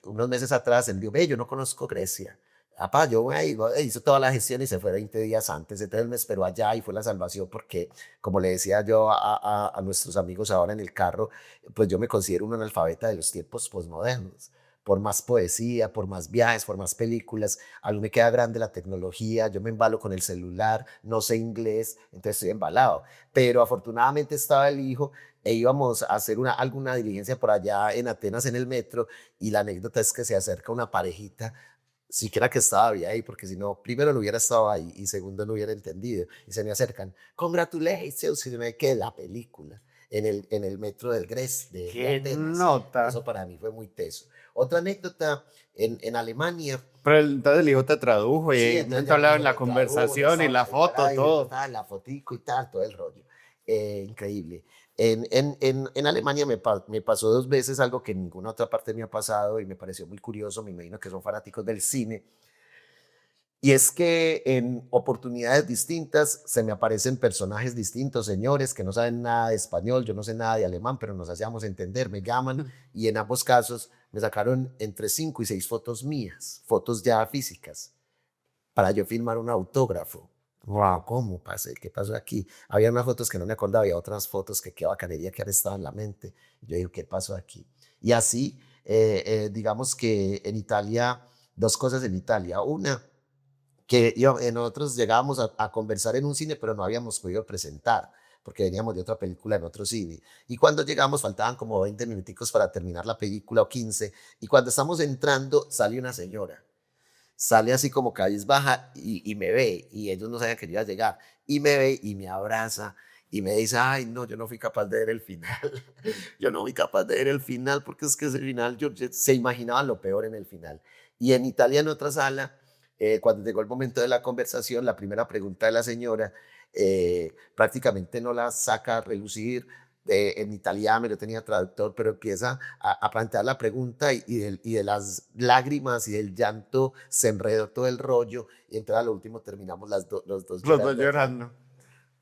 unos meses atrás, él dijo, ve, yo no conozco Grecia. Apá, yo voy ahí, hizo toda la gestión y se fue 20 días antes. Entonces él me esperó allá y fue la salvación porque, como le decía yo a nuestros amigos ahora en el carro, pues yo me considero un analfabeta de los tiempos posmodernos. Por más poesía, por más viajes, por más películas, a mí me queda grande la tecnología, yo me embalo con el celular, no sé inglés, entonces estoy embalado. Pero afortunadamente estaba el hijo e íbamos a hacer alguna diligencia por allá en Atenas en el metro y la anécdota es que se acerca una parejita siquiera que estaba ahí, porque si no, primero no hubiera estado ahí y segundo no hubiera entendido. Y se me acercan, congratulations, y se me queda la película en el metro del Gres de Qué Atenas. Eso nota. para mí fue muy teso. Otra anécdota, en Alemania, Pero entonces el hijo te tradujo y sí, ahí entonces ya mi hablaba en hijo la me tradujo, ya conversación y estábamos la ahí por foto, ahí, todo. la fotico y tal, todo el rollo. Increíble. En Alemania me pasó 2 veces algo que en ninguna otra parte me ha pasado y me pareció muy curioso, me imagino que son fanáticos del cine. Y es que en oportunidades distintas se me aparecen personajes distintos, señores que no saben nada de español, yo no sé nada de alemán, pero nos hacíamos entender, me llaman y en ambos casos me sacaron entre 5 y 6 fotos mías, fotos ya físicas, para yo firmar un autógrafo. Wow, ¿cómo pasé? ¿Qué pasó aquí? Había unas fotos que no me acordaba, había otras fotos que qué bacanería que han estado en la mente. Yo digo, ¿qué pasó aquí? Y así, digamos que en Italia, dos cosas en Italia. Una, que nosotros llegábamos a conversar en un cine, pero no habíamos podido presentar, porque veníamos de otra película en otro cine. Y cuando llegamos faltaban como 20 minuticos para terminar la película o 15, y cuando estamos entrando sale una señora, sale así como cabizbaja y me ve, y ellos no sabían que yo iba a llegar, y me ve y me abraza, y me dice, ay, no, yo no fui capaz de ver el final, yo no fui capaz de ver el final, porque es que ese final, se imaginaba lo peor en el final. Y en Italia, en otra sala, cuando llegó el momento de la conversación, la primera pregunta de la señora prácticamente no la saca a relucir en italiano, yo tenía traductor, pero empieza a plantear la pregunta y de las lágrimas y del llanto se enredó todo el rollo y entonces a lo último terminamos los dos Los dos llorando allá. llorando.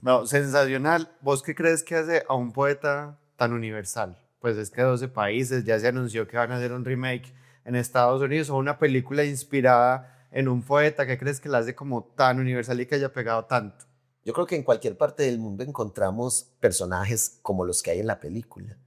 No, sensacional. ¿Vos qué crees que hace a un poeta tan universal? Pues es que 12 países, ya se anunció que van a hacer un remake en Estados Unidos o una película inspirada en un poeta. ¿Qué crees que la hace como tan universal y que haya pegado tanto? Yo creo que en cualquier parte del mundo encontramos personajes como los que hay en la película.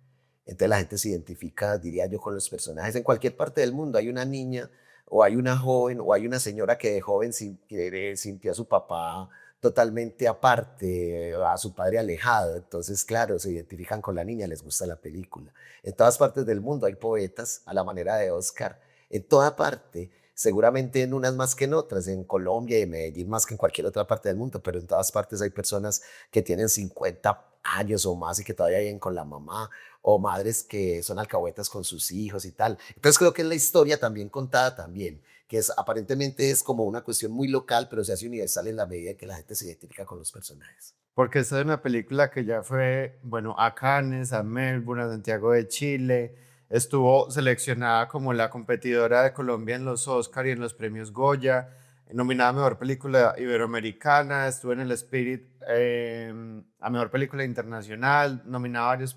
Entonces la gente se identifica, diría yo, con los personajes. En cualquier parte del mundo hay una niña o hay una joven o hay una señora que de joven sintió a su papá totalmente aparte, a su padre alejado. Entonces, claro, se identifican con la niña, les gusta la película. En todas partes del mundo hay poetas a la manera de Oscar. En toda parte, seguramente en unas más que en otras, en Colombia y en Medellín más que en cualquier otra parte del mundo, pero en todas partes hay personas que tienen 50 años o más y que todavía viven con la mamá o madres que son alcahuetas con sus hijos y tal. Entonces creo que es la historia también contada también, que es aparentemente es como una cuestión muy local, pero se hace universal en la medida en que la gente se identifica con los personajes. Porque esta es una película que ya fue, bueno, a Cannes, a Melbourne, a Santiago de Chile. Estuvo seleccionada como la competidora de Colombia en los Oscar y en los premios Goya. Nominada a Mejor Película Iberoamericana. Estuvo en el Spirit a Mejor Película Internacional. Nominada a varios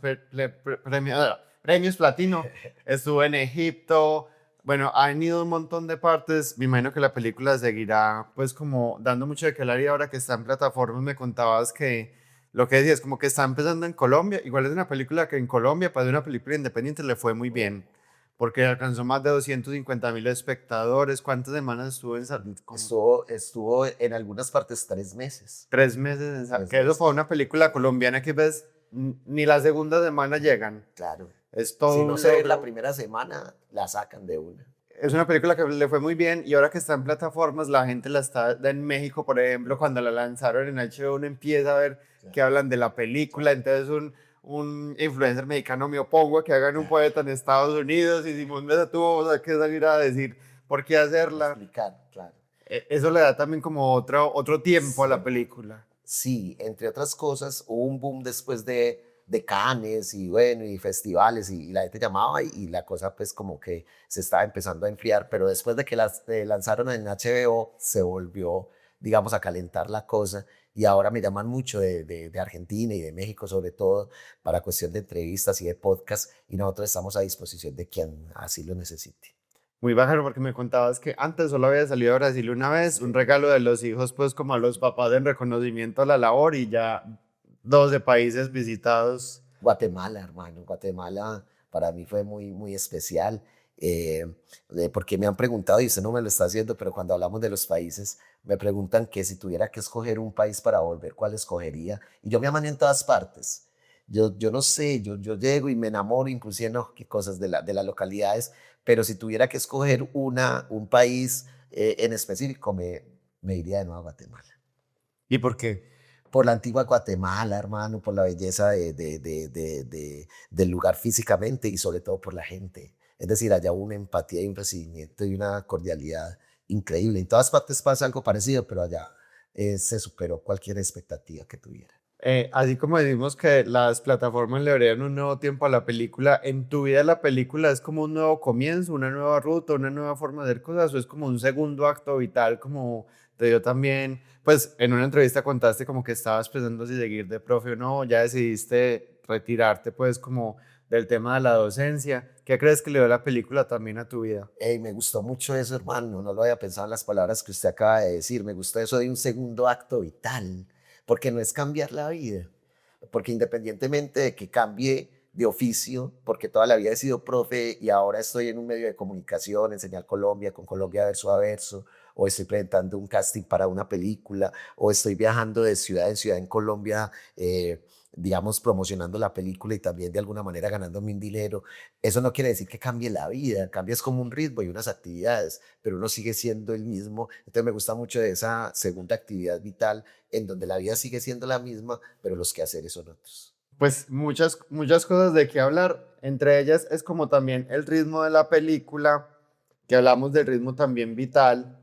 premios Platino. Estuvo en Egipto. Bueno, han ido un montón de partes. Me imagino que la película seguirá, pues, como dando mucho de qué hablar. Y ahora que está en plataformas, me contabas que lo que decías, como que está empezando en Colombia. Igual es una película que en Colombia, para una película independiente, le fue muy bien, porque alcanzó más de 250.000 espectadores. ¿Cuántas semanas estuvo en como Estuvo en algunas partes 3 meses. 3 meses Tres que eso fue meses, una película colombiana que ves, ni la segunda semana llegan. claro. Es Si todo no un se ve la logro. primera semana, la sacan de una. Es una película que le fue muy bien y ahora que está en plataformas, la gente la está en México, por ejemplo, cuando la lanzaron en HBO, uno empieza a ver que Claro, hablan de la película, claro. entonces un influencer mexicano me opongo a que hagan un poeta en Estados Unidos y Simón Mesa tuvo, o sea, que salir a decir por qué hacerla. Explicar, claro. Eso le da también como otro tiempo a la Sí. película. Sí, entre otras cosas, hubo un boom después de de Cannes y bueno, y festivales y la gente llamaba y la cosa pues como que se estaba empezando a enfriar, pero después de que las lanzaron en HBO se volvió, digamos, a calentar la cosa y ahora me llaman mucho de Argentina y de México sobre todo para cuestión de entrevistas y de podcast y nosotros estamos a disposición de quien así lo necesite. Muy bájaro porque me contabas que antes solo había salido a Brasil una vez, un Sí. regalo de los hijos, pues como a los papás en reconocimiento a la labor y ya 12 países visitados. Guatemala, hermano, Guatemala para mí fue muy, muy especial, eh, porque me han preguntado, y usted no me lo está haciendo, pero cuando hablamos de los países, me preguntan que si tuviera que escoger un país para volver, ¿cuál escogería? Y yo me amaño en todas partes. Yo no sé, yo llego y me enamoro, inclusive no, qué cosas de las localidades, pero si tuviera que escoger un país en específico, me iría de nuevo a Guatemala. ¿Y por qué? Por la antigua Guatemala, hermano, por la belleza del lugar físicamente y sobre todo por la gente. Es decir, allá hubo una empatía y un recibimiento y una cordialidad increíble. En todas partes pasa algo parecido, pero allá se superó cualquier expectativa que tuviera. Así como decimos que las plataformas le abrían un nuevo tiempo a la película, ¿en tu vida la película es como un nuevo comienzo, una nueva ruta, una nueva forma de hacer cosas o es como un segundo acto vital como te dio también? Pues en una entrevista contaste como que estabas pensando si seguir de profe o no, ya decidiste retirarte pues como del tema de la docencia. ¿Qué crees que le dio la película también a tu vida? Hey, me gustó mucho eso, hermano. No lo había pensado en las palabras que usted acaba de decir. Me gustó eso de un segundo acto vital, porque no es cambiar la vida, porque independientemente de que cambie de oficio, porque toda la vida he sido profe y ahora estoy en un medio de comunicación, en Señal Colombia, con Colombia Verso a Verso, o estoy presentando un casting para una película, o estoy viajando de ciudad en ciudad en Colombia, digamos, promocionando la película y también de alguna manera ganándome un dinero. Eso no quiere decir que cambie la vida, cambia es como un ritmo y unas actividades, pero uno sigue siendo el mismo. Entonces me gusta mucho de esa segunda actividad vital en donde la vida sigue siendo la misma, pero los quehaceres son otros. Pues muchas cosas de qué hablar. Entre ellas es como también el ritmo de la película, que hablamos del ritmo también vital.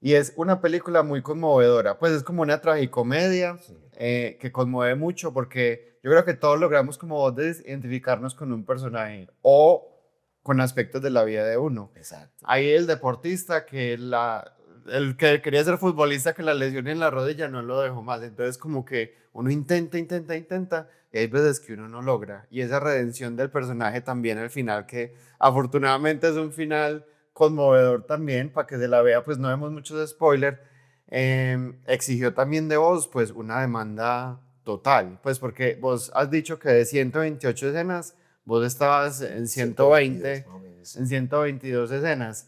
Y es una película muy conmovedora. Pues es como una tragicomedia Sí, que conmueve mucho porque yo creo que todos logramos como vos decís, identificarnos con un personaje o con aspectos de la vida de uno. exacto. Hay el deportista el que quería ser futbolista que la lesión en la rodilla no lo dejó más. Entonces como que uno intenta y hay veces que uno no logra. Y esa redención del personaje también al final que afortunadamente es un final conmovedor también para que se la vea, pues no vemos muchos spoilers. Exigió también de vos pues una demanda total, pues porque vos has dicho que de 128 escenas, vos estabas en 122 120 más o menos, en sí. 122 escenas.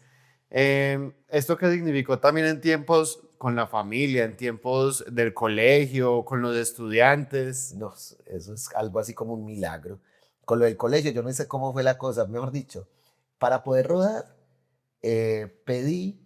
¿Esto qué significó también en tiempos con la familia, en tiempos del colegio, con los estudiantes? No, eso es algo así como un milagro. Con lo del colegio, yo no sé cómo fue la cosa, mejor dicho, para poder rodar, pedí,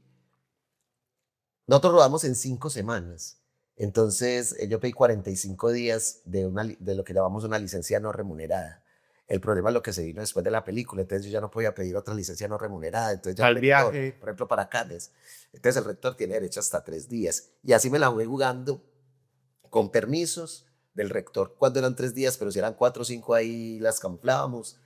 nosotros rodamos en 5 semanas, entonces yo pedí 45 días de lo que llamamos una licencia no remunerada. El problema es lo que se vino después de la película, entonces yo ya no podía pedir otra licencia no remunerada, entonces ya el Tal rector, viaje. por ejemplo, para Cannes, entonces el rector tiene derecho hasta 3 días, y así me la jugué jugando con permisos del rector cuando eran 3 días, pero si eran 4 o 5 ahí las camuflábamos,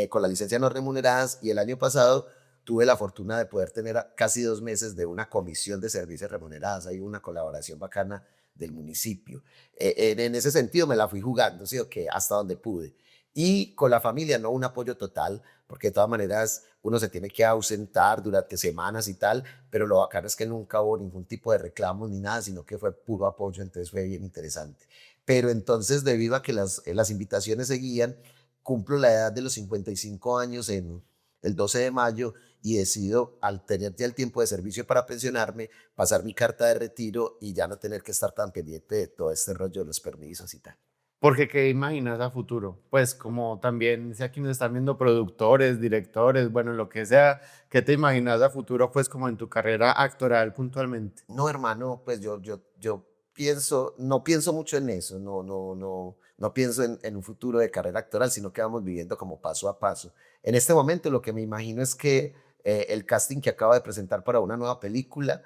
con la licencia no remuneradas, y el año pasado tuve la fortuna de poder tener casi 2 meses de una comisión de servicios remuneradas, hay una colaboración bacana del municipio. En ese sentido me la fui jugando, ¿sí? Que hasta donde pude. Y con la familia, no un apoyo total, porque de todas maneras uno se tiene que ausentar durante semanas y tal, pero lo bacano es que nunca hubo ningún tipo de reclamos ni nada, sino que fue puro apoyo, entonces fue bien interesante. Pero entonces, debido a que las invitaciones seguían, cumplo la edad de los 55 años en el 12 de mayo y decido, al tener ya el tiempo de servicio para pensionarme, pasar mi carta de retiro y ya no tener que estar tan pendiente de todo este rollo de los permisos y tal. Porque ¿qué imaginas a futuro? Pues como también, si aquí nos están viendo productores, directores, bueno, lo que sea, ¿qué te imaginas a futuro, pues como en tu carrera actoral puntualmente? No, hermano, pues yo pienso, no pienso mucho en eso, no pienso en un futuro de carrera actoral, sino que vamos viviendo como paso a paso. En este momento lo que me imagino es que el casting que acabo de presentar para una nueva película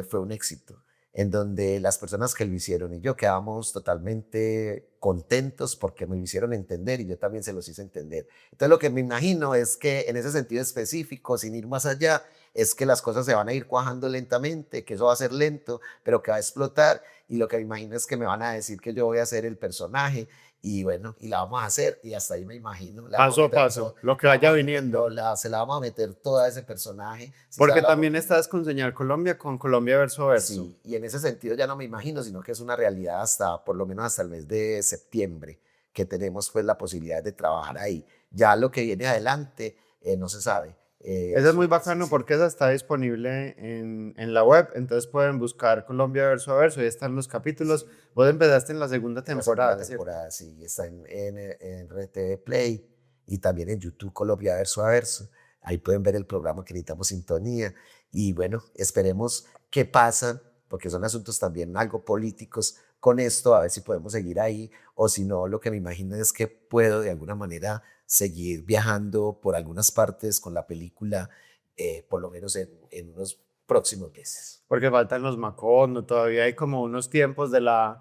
fue un éxito. en donde las personas que lo hicieron y yo quedamos totalmente contentos porque me lo hicieron entender y yo también se los hice entender. Entonces lo que me imagino es que en ese sentido específico, sin ir más allá, es que las cosas se van a ir cuajando lentamente, que eso va a ser lento, pero que va a explotar y lo que me imagino es que me van a decir que yo voy a ser el personaje y bueno, y la vamos a hacer y hasta ahí me imagino, la vamos a Paso a meter paso, lo que la vaya vamos a meter viniendo. se la vamos a meter toda a ese personaje. Si Porque sale también estás con Señal Colombia, con Colombia Verso a Verso. sí, y en ese sentido ya no me imagino, sino que es una realidad hasta, por lo menos hasta el mes de septiembre, que tenemos pues la posibilidad de trabajar ahí. Ya lo que viene adelante no se sabe. Eso es muy bacano porque esa está disponible en la web, entonces pueden buscar Colombia Verso a Verso, ahí están los capítulos. Vos empezaste en la segunda La segunda temporada, ¿cierto? temporada, sí, está en RTV Play y también en YouTube Colombia Verso a Verso. Ahí pueden ver el programa que necesitamos sintonía. Y bueno, esperemos qué pasa, porque son asuntos también algo políticos con esto, a ver si podemos seguir ahí, o si no, lo que me imagino es que puedo de alguna manera seguir viajando por algunas partes con la película, por lo menos en unos próximos meses. Porque faltan los Macondo, todavía hay como unos tiempos de la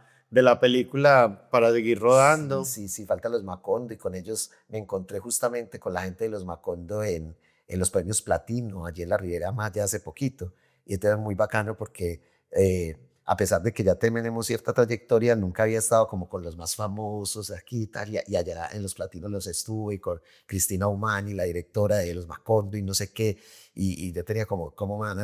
película para seguir Sí, rodando. sí, sí, faltan los Macondo y con ellos me encontré justamente con la gente de los Macondo en los premios Platino, allí en la Riviera Maya hace poquito. Y entonces muy bacano porque a pesar de que ya tenemos cierta trayectoria, nunca había estado como con los más famosos aquí y tal, y allá en los Platinos los estuve y con Cristina Umani, la directora de los Macondo y no sé qué, y yo tenía como,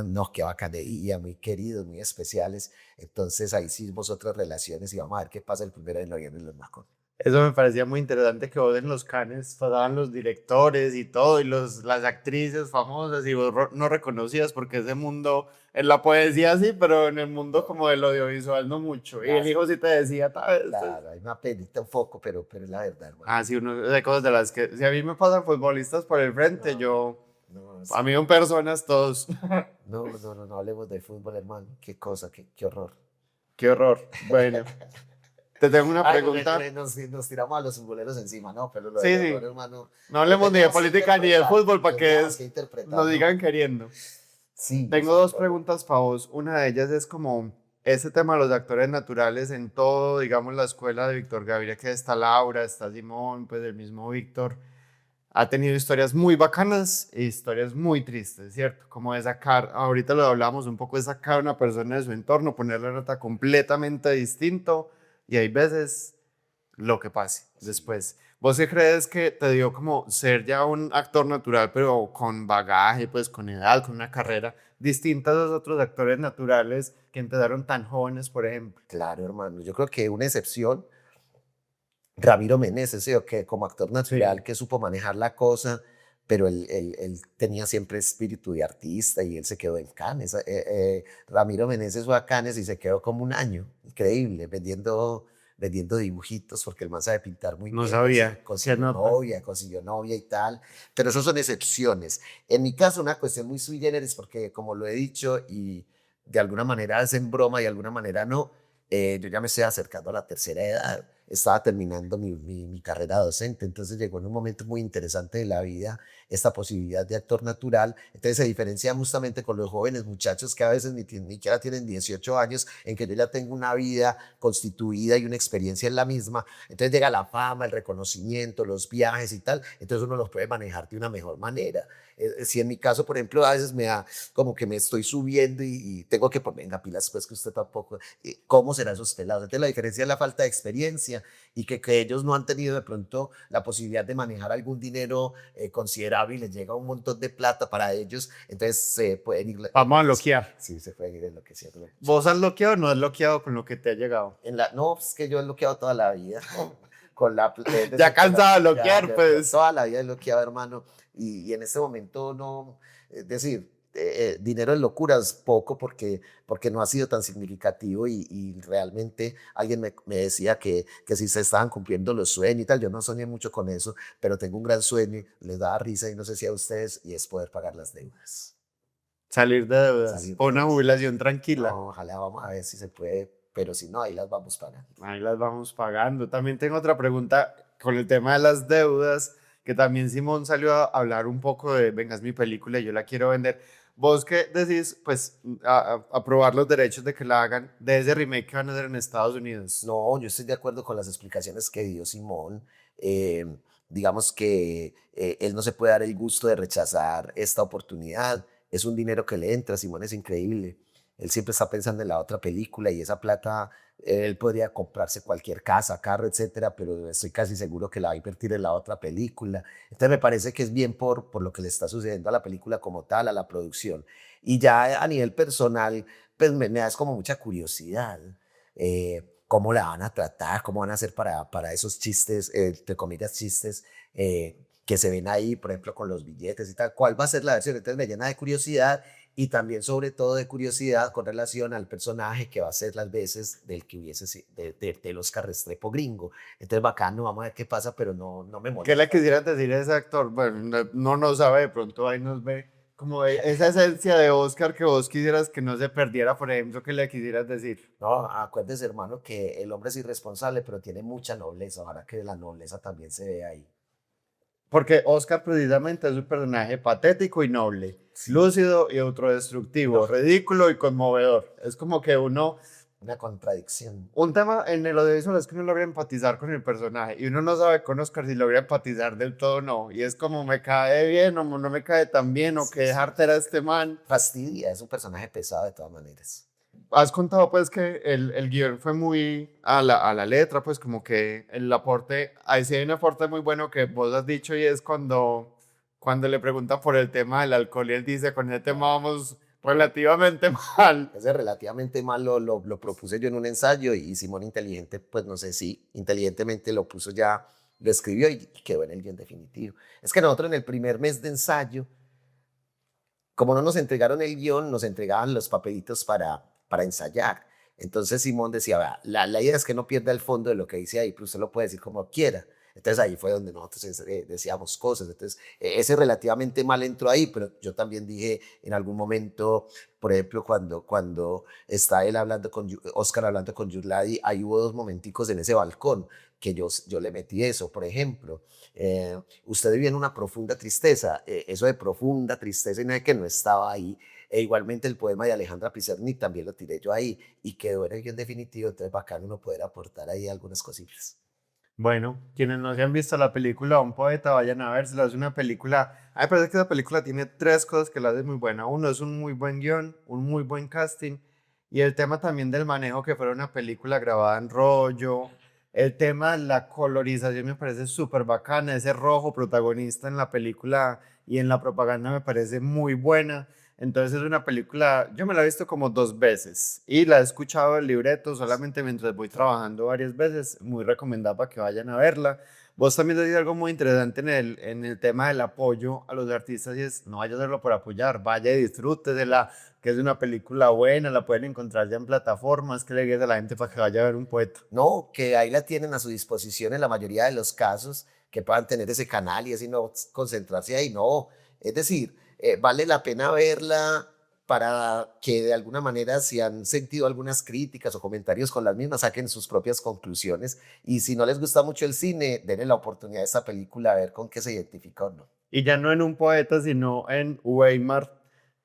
no, qué bacanería, muy queridos, muy especiales. Entonces ahí sí hicimos otras relaciones y vamos a ver qué pasa el 1 de noviembre en los Macondo. Eso me parecía muy interesante que vos en los Cannes pasaban los directores y todo, y las actrices famosas, y vos no reconocías porque ese mundo, en la poesía sí, pero en el mundo como del audiovisual no mucho. Y el hijo sí te decía, tal vez. Claro, hay una penita un poco, pero es la verdad, hermano. Ah, sí, uno de cosas de las que, si a mí me pasan futbolistas por el frente, No, yo, no, a sí. mí son personas todos. No hablemos de fútbol, hermano. Qué cosa, qué horror. Qué horror. Bueno, te tengo una Ay, pregunta. nos tiramos a los futboleros encima, no, pero lo del Sí, horror, sí. hermano, No lo hablemos ni de teníamos que política ni de interpretar, fútbol para que teníamos que interpretar, nos ¿no? digan queriendo. Sí, Tengo sí, dos preguntas para vos. Una de ellas es como ese tema de los actores naturales en todo, digamos, la escuela de Víctor Gaviria, que está Laura, está Simón, pues el mismo Víctor. Ha tenido historias muy bacanas e historias muy tristes, ¿cierto? Como de sacar, ahorita lo hablamos un poco, de sacar a una persona de su entorno, ponerle la nota completamente distinto y hay veces lo que pase sí. después. ¿Vos qué crees que te dio como ser ya un actor natural, pero con bagaje, pues con edad, con una carrera distinta a los otros actores naturales que empezaron tan jóvenes, por ejemplo? Claro, hermano. Yo creo que una excepción, Ramiro Meneses, ¿sí? O que como actor natural Sí. que supo manejar la cosa, pero él tenía siempre espíritu de artista y él se quedó en Cannes. Ramiro Meneses fue a Cannes y se quedó como un año, increíble, vendiendo dibujitos, porque el man sabe pintar muy No bien, sabía, qué nota. consiguió novia y tal, pero esos son excepciones. En mi caso, una cuestión muy sui generis, porque como lo he dicho y de alguna manera es en broma y de alguna manera no, yo ya me estoy acercando a la tercera edad, estaba terminando mi carrera docente, entonces llegó en un momento muy interesante de la vida esta posibilidad de actor natural, entonces se diferencia justamente con los jóvenes muchachos que a veces ni siquiera tienen 18 años, en que yo ya tengo una vida constituida y una experiencia en la misma, entonces llega la fama, el reconocimiento, los viajes y tal, entonces uno los puede manejar de una mejor manera. Si en mi caso, por ejemplo, a veces me da como que me estoy subiendo y tengo que poner, venga, pilas, pues que usted tampoco, ¿cómo serán esos pelados? Entonces la diferencia es la falta de experiencia y que ellos no han tenido de pronto la posibilidad de manejar algún dinero considerable y les llega un montón de plata para ellos, entonces se pueden ir, Vamos a bloquear. sí, se pueden ir enloqueciendo. ¿Vos has bloqueado o no has bloqueado con lo que te ha llegado? No, es que yo he bloqueado toda la vida. Con es Ya decir, cansado de ya, bloquear, pues. toda la vida he bloqueado, hermano. Y en este momento no, es decir, dinero en locuras poco porque no ha sido tan significativo y realmente alguien me decía que si se estaban cumpliendo los sueños y tal, yo no soñé mucho con eso, pero tengo un gran sueño, les da risa y no sé si a ustedes, y es poder pagar las deudas, Salir de deudas. salir O de una deudas. jubilación tranquila. No, ojalá vamos a ver si se puede, pero si no, ahí las vamos pagando. Ahí las vamos pagando. También tengo otra pregunta con el tema de las deudas, que también Simón salió a hablar un poco de, venga, es mi película y yo la quiero vender. vos qué decís, pues, aprobar los derechos de que la hagan de ese remake que van a hacer en Estados Unidos. No, yo estoy de acuerdo con las explicaciones que dio Simón. Eh, digamos que él no se puede dar el gusto de rechazar esta oportunidad. Es un dinero que le entra, Simón es increíble. Él siempre está pensando en la otra película y esa plata, él podría comprarse cualquier casa, carro, etcétera, pero estoy casi seguro que la va a invertir en la otra película. Entonces me parece que es bien por lo que le está sucediendo a la película como tal, a la producción. Y ya a nivel personal, pues me da es como mucha curiosidad. Cómo la van a tratar, cómo van a hacer para esos chistes, entre comillas, chistes que se ven ahí, por ejemplo, con los billetes y tal. ¿Cuál va a ser la versión? Entonces me llena de curiosidad y también sobre todo de curiosidad con relación al personaje que va a ser las veces del que hubiese del Oscar Restrepo gringo. Entonces bacano, vamos a ver qué pasa, pero no me ¿Qué le molesta. quisieras decir a ese actor? Bueno, no nos sabe, de pronto ahí nos ve. Como esa esencia de Oscar que vos quisieras que no se perdiera, por ejemplo, ¿qué le quisieras decir? No, acuérdese, hermano, que el hombre es irresponsable, pero tiene mucha nobleza. Ahora que la nobleza también se ve ahí. Porque Oscar precisamente es un personaje patético y noble, Sí. lúcido y No, autodestructivo, ridículo y conmovedor. Es como que uno, una contradicción. un tema en el audiovisual es que uno logra empatizar con el personaje y uno no sabe con Oscar si logra empatizar del todo o no. Y es como me cae bien o no me cae tan bien o Sí, qué sí. jartera este man. Fastidia, es un personaje pesado de todas maneras. Has contado pues que el guión fue muy a la letra, pues como que el aporte, ahí sí hay un aporte muy bueno que vos has dicho y es cuando le preguntan por el tema del alcohol y él dice, con ese tema vamos relativamente mal. Ese relativamente mal lo propuse yo en un ensayo y Simón Inteligente, pues no sé si inteligentemente lo puso ya, lo escribió y quedó en el guión definitivo. Es que nosotros en el primer mes de ensayo, como no nos entregaron el guión, nos entregaban los papelitos para ensayar. Entonces Simón decía, "Vea, la idea es que no pierda el fondo de lo que dice ahí, pero usted lo puede decir como quiera". Entonces ahí fue donde nosotros decíamos cosas. Entonces ese relativamente mal entró ahí, pero yo también dije en algún momento, por ejemplo, cuando está él hablando con Oscar hablando con Yurladi, ahí hubo dos momenticos en ese balcón que yo le metí eso, por ejemplo. Usted vivía en una profunda tristeza, eso de profunda tristeza y no es que no estaba ahí. E igualmente el poema de Alejandra Pizarnik también lo tiré yo ahí y quedó en el guión definitivo, entonces bacán uno poder aportar ahí algunas cositas. Bueno, quienes no se han visto la película Un poeta, vayan a vérsela. Es una película. A mí me parece que esa película tiene tres cosas que la hacen muy buena. Uno es un muy buen guión, un muy buen casting y el tema también del manejo que fuera una película grabada en rollo. El tema de la colorización me parece súper bacana. Ese rojo protagonista en la película y en la propaganda me parece muy buena. Entonces es una película, yo me la he visto como dos veces y la he escuchado el libreto solamente mientras voy trabajando varias veces, muy recomendada para que vayan a verla. Vos también decís algo muy interesante en el tema del apoyo a los artistas y es, no vaya a hacerlo por apoyar, vaya y disfrútesela, que es una película buena, la pueden encontrar ya en plataformas, que le digas a la gente para que vaya a ver un poeta. No, que ahí la tienen a su disposición en la mayoría de los casos, que puedan tener ese canal y así no concentrarse ahí, no. Es decir, vale la pena verla para que de alguna manera si han sentido algunas críticas o comentarios con las mismas, saquen sus propias conclusiones y si no les gusta mucho el cine, denle la oportunidad a esta película a ver con qué se identifica o no. Y ya no en un poeta, sino en Weimar,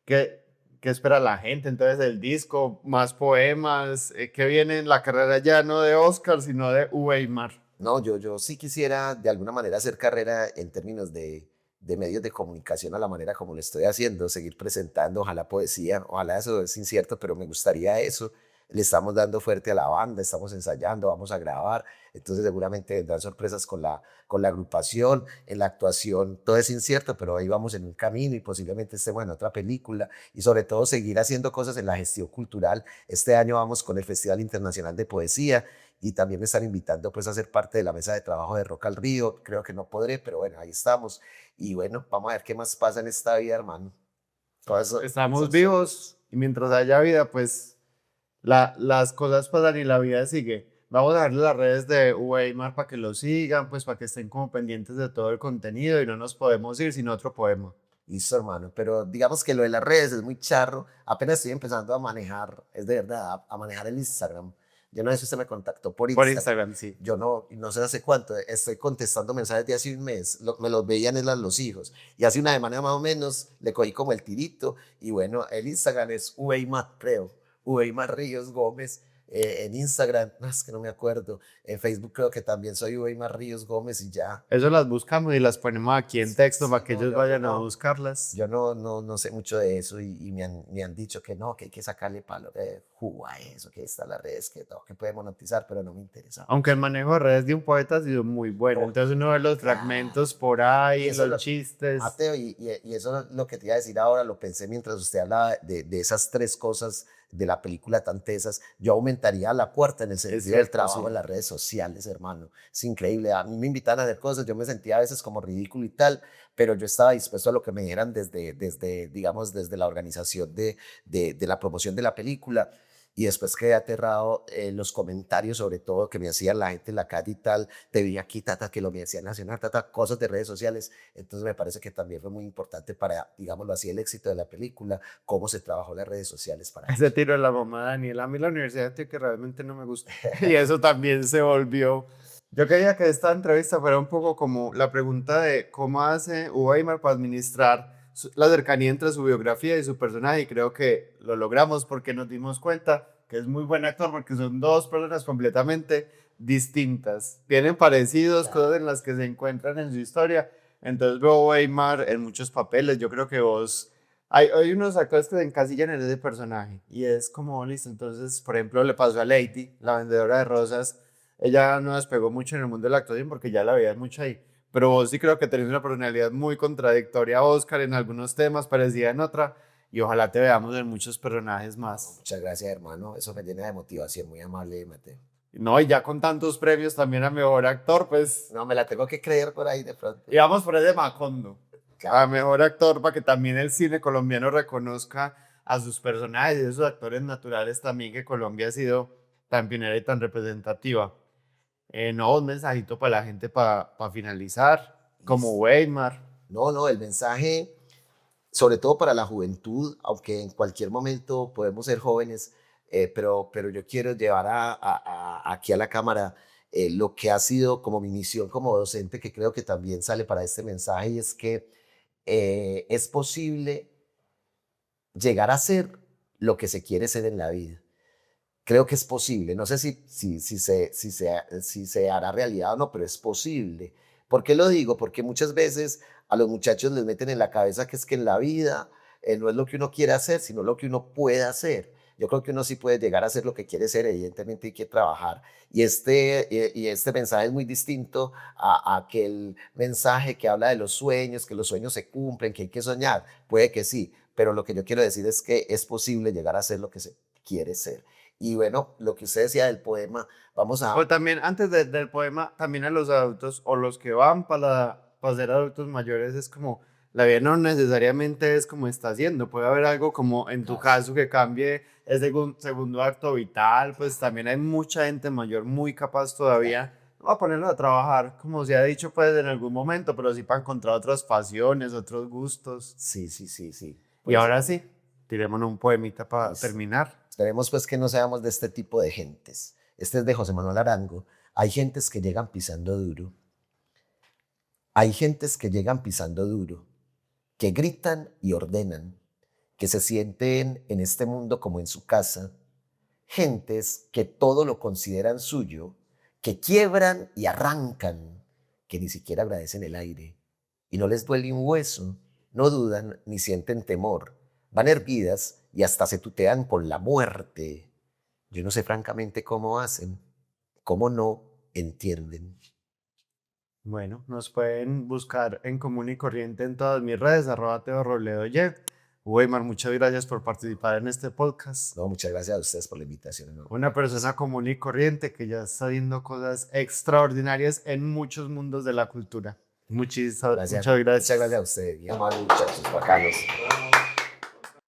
que, que espera la gente. Entonces el disco, más poemas, que viene en la carrera ya no de Oscar, sino de Weimar. No, yo sí quisiera de alguna manera hacer carrera en términos de medios de comunicación a la manera como lo estoy haciendo, seguir presentando, ojalá poesía, ojalá eso es incierto, pero me gustaría eso. Le estamos dando fuerte a la banda, estamos ensayando, vamos a grabar, entonces seguramente vendrán sorpresas con la agrupación, en la actuación todo es incierto, pero ahí vamos en un camino y posiblemente estemos en otra película y sobre todo seguir haciendo cosas en la gestión cultural. Este año vamos con el Festival Internacional de Poesía y también me están invitando pues a ser parte de la mesa de trabajo de Rock al Río. Creo que no podré, pero bueno, ahí estamos. Y bueno, vamos a ver qué más pasa en esta vida, hermano. Todo Estamos eso. vivos y mientras haya vida, pues las cosas pasan y la vida sigue. Vamos a darle las redes de Weimar para que lo sigan, pues para que estén como pendientes de todo el contenido y no nos podemos ir sin otro poema. Listo, hermano. Pero digamos que lo de las redes es muy charro. Apenas estoy empezando a manejar, es de verdad, a manejar el Instagram. Yo no sé si usted me contactó por Por Instagram. Instagram, sí. Yo no sé hace cuánto, estoy contestando mensajes de hace un mes, me los veían eran los hijos. Y hace una semana más o menos le cogí como el tirito. Y bueno, el Instagram es Uweimar, creo. Uweimar Ríos Gómez. En Instagram, no, es que no me acuerdo. En Facebook creo que también soy Uweimar Ríos Gómez y ya. Eso las buscamos y las ponemos aquí en texto Sí, para que no, ellos yo vayan a no. buscarlas. Yo no sé mucho de eso y me han dicho que no, que hay que sacarle palo de jugo a eso, que está las redes, que no, que puede monetizar, pero no me interesa Aunque el mucho. manejo de redes de un poeta ha sido muy bueno. No, Entonces uno ve los claro. fragmentos por Y ahí, eso los lo, chistes. Mateo, y eso es lo que te iba a decir ahora, lo pensé mientras usted hablaba de esas tres cosas de la película tan tesas. Yo aumentaría la cuarta en el Es sentido del cierto, trabajo sí. en las redes sociales, hermano. Es increíble. A mí me invitan a hacer cosas, yo me sentía a veces como ridículo y tal, pero yo estaba dispuesto a lo que me dieran digamos, desde la organización de la promoción de la película. Y después quedé aterrado los comentarios, sobre todo, que me hacían la gente en la calle y tal. Te vi aquí, tata, que lo me decía nacional, tata, cosas de redes sociales. Entonces me parece que también fue muy importante para, digámoslo así, el éxito de la película, cómo se trabajó las redes sociales para Ese ella. tiro de la mamá de Daniel. A mí la universidad, tío, que realmente no me gusta. Y eso también se volvió. Yo quería que esta entrevista fuera un poco como la pregunta de cómo hace Weimar para administrar la cercanía entre su biografía y su personaje. Y creo que lo logramos porque nos dimos cuenta que es muy buen actor porque son dos personas completamente distintas. Tienen parecidos, cosas en las que se encuentran en su historia. Entonces veo a Weimar en muchos papeles. Yo creo que vos hay unos actores que se encasillan en ese personaje y es como, listo, entonces, por ejemplo, le pasó a Lady, la vendedora de rosas, ella no despegó mucho en el mundo de la actuación porque ya la veías mucho ahí, pero vos sí creo que tenés una personalidad muy contradictoria a Oscar en algunos temas, parecida en otra, y ojalá te veamos en muchos personajes más. Muchas gracias, hermano. Eso me llena de motivación. Muy amable, Mateo. No, y ya con tantos premios también a Mejor Actor, pues, No, me la tengo que creer por ahí de pronto. y vamos por ese Macondo. A Claro. mejor actor para que también el cine colombiano reconozca a sus personajes y a esos actores naturales también que Colombia ha sido tan pionera y tan representativa. No, un mensajito para la gente para finalizar, como Listo. Weimar. No, el mensaje, sobre todo para la juventud, aunque en cualquier momento podemos ser jóvenes, pero yo quiero llevar aquí a la cámara lo que ha sido como mi misión como docente, que creo que también sale para este mensaje, y es que es posible llegar a ser lo que se quiere ser en la vida. Creo que es posible. No sé si se hará realidad o no, pero es posible. ¿Por qué lo digo? Porque muchas veces a los muchachos les meten en la cabeza que es que en la vida no es lo que uno quiere hacer, sino lo que uno puede hacer. Yo creo que uno sí puede llegar a ser lo que quiere ser, evidentemente hay que trabajar. Y este mensaje es muy distinto a aquel mensaje que habla de los sueños, que los sueños se cumplen, que hay que soñar. Puede que sí, pero lo que yo quiero decir es que es posible llegar a ser lo que se quiere ser. Y bueno, lo que usted decía del poema, vamos O a... también, antes del poema, también a los adultos o los que van para ser adultos mayores, es como, la vida no necesariamente es como está haciendo. Puede haber algo como en tu Claro, caso que cambie el segundo acto vital, pues también hay mucha gente mayor muy capaz claro. todavía. No va a ponerlo a trabajar, como se ha dicho, pues en algún momento, pero sí para encontrar otras pasiones, otros gustos. Sí. Y Por eso, ahora sí, tirémonos un poemita para listo. terminar. Esperemos pues que no seamos de este tipo de gentes. Este es de José Manuel Arango. Hay gentes que llegan pisando duro. Hay gentes que llegan pisando duro, que gritan y ordenan, que se sienten en este mundo como en su casa. Gentes que todo lo consideran suyo, que quiebran y arrancan, que ni siquiera agradecen el aire y no les duele un hueso, no dudan ni sienten temor, van erguidas y hasta se tutean por la muerte. Yo no sé francamente cómo hacen, cómo no entienden. Bueno, nos pueden buscar en Común y Corriente en todas mis redes, @TeoRobledo. Weimar, muchas gracias por participar en este podcast. No, muchas gracias a ustedes por la invitación. No. Una persona común y corriente que ya está viendo cosas extraordinarias en muchos mundos de la cultura. Gracias, Muchas muchas gracias gracias. a ustedes. Bien amable, muchachos, bacanos.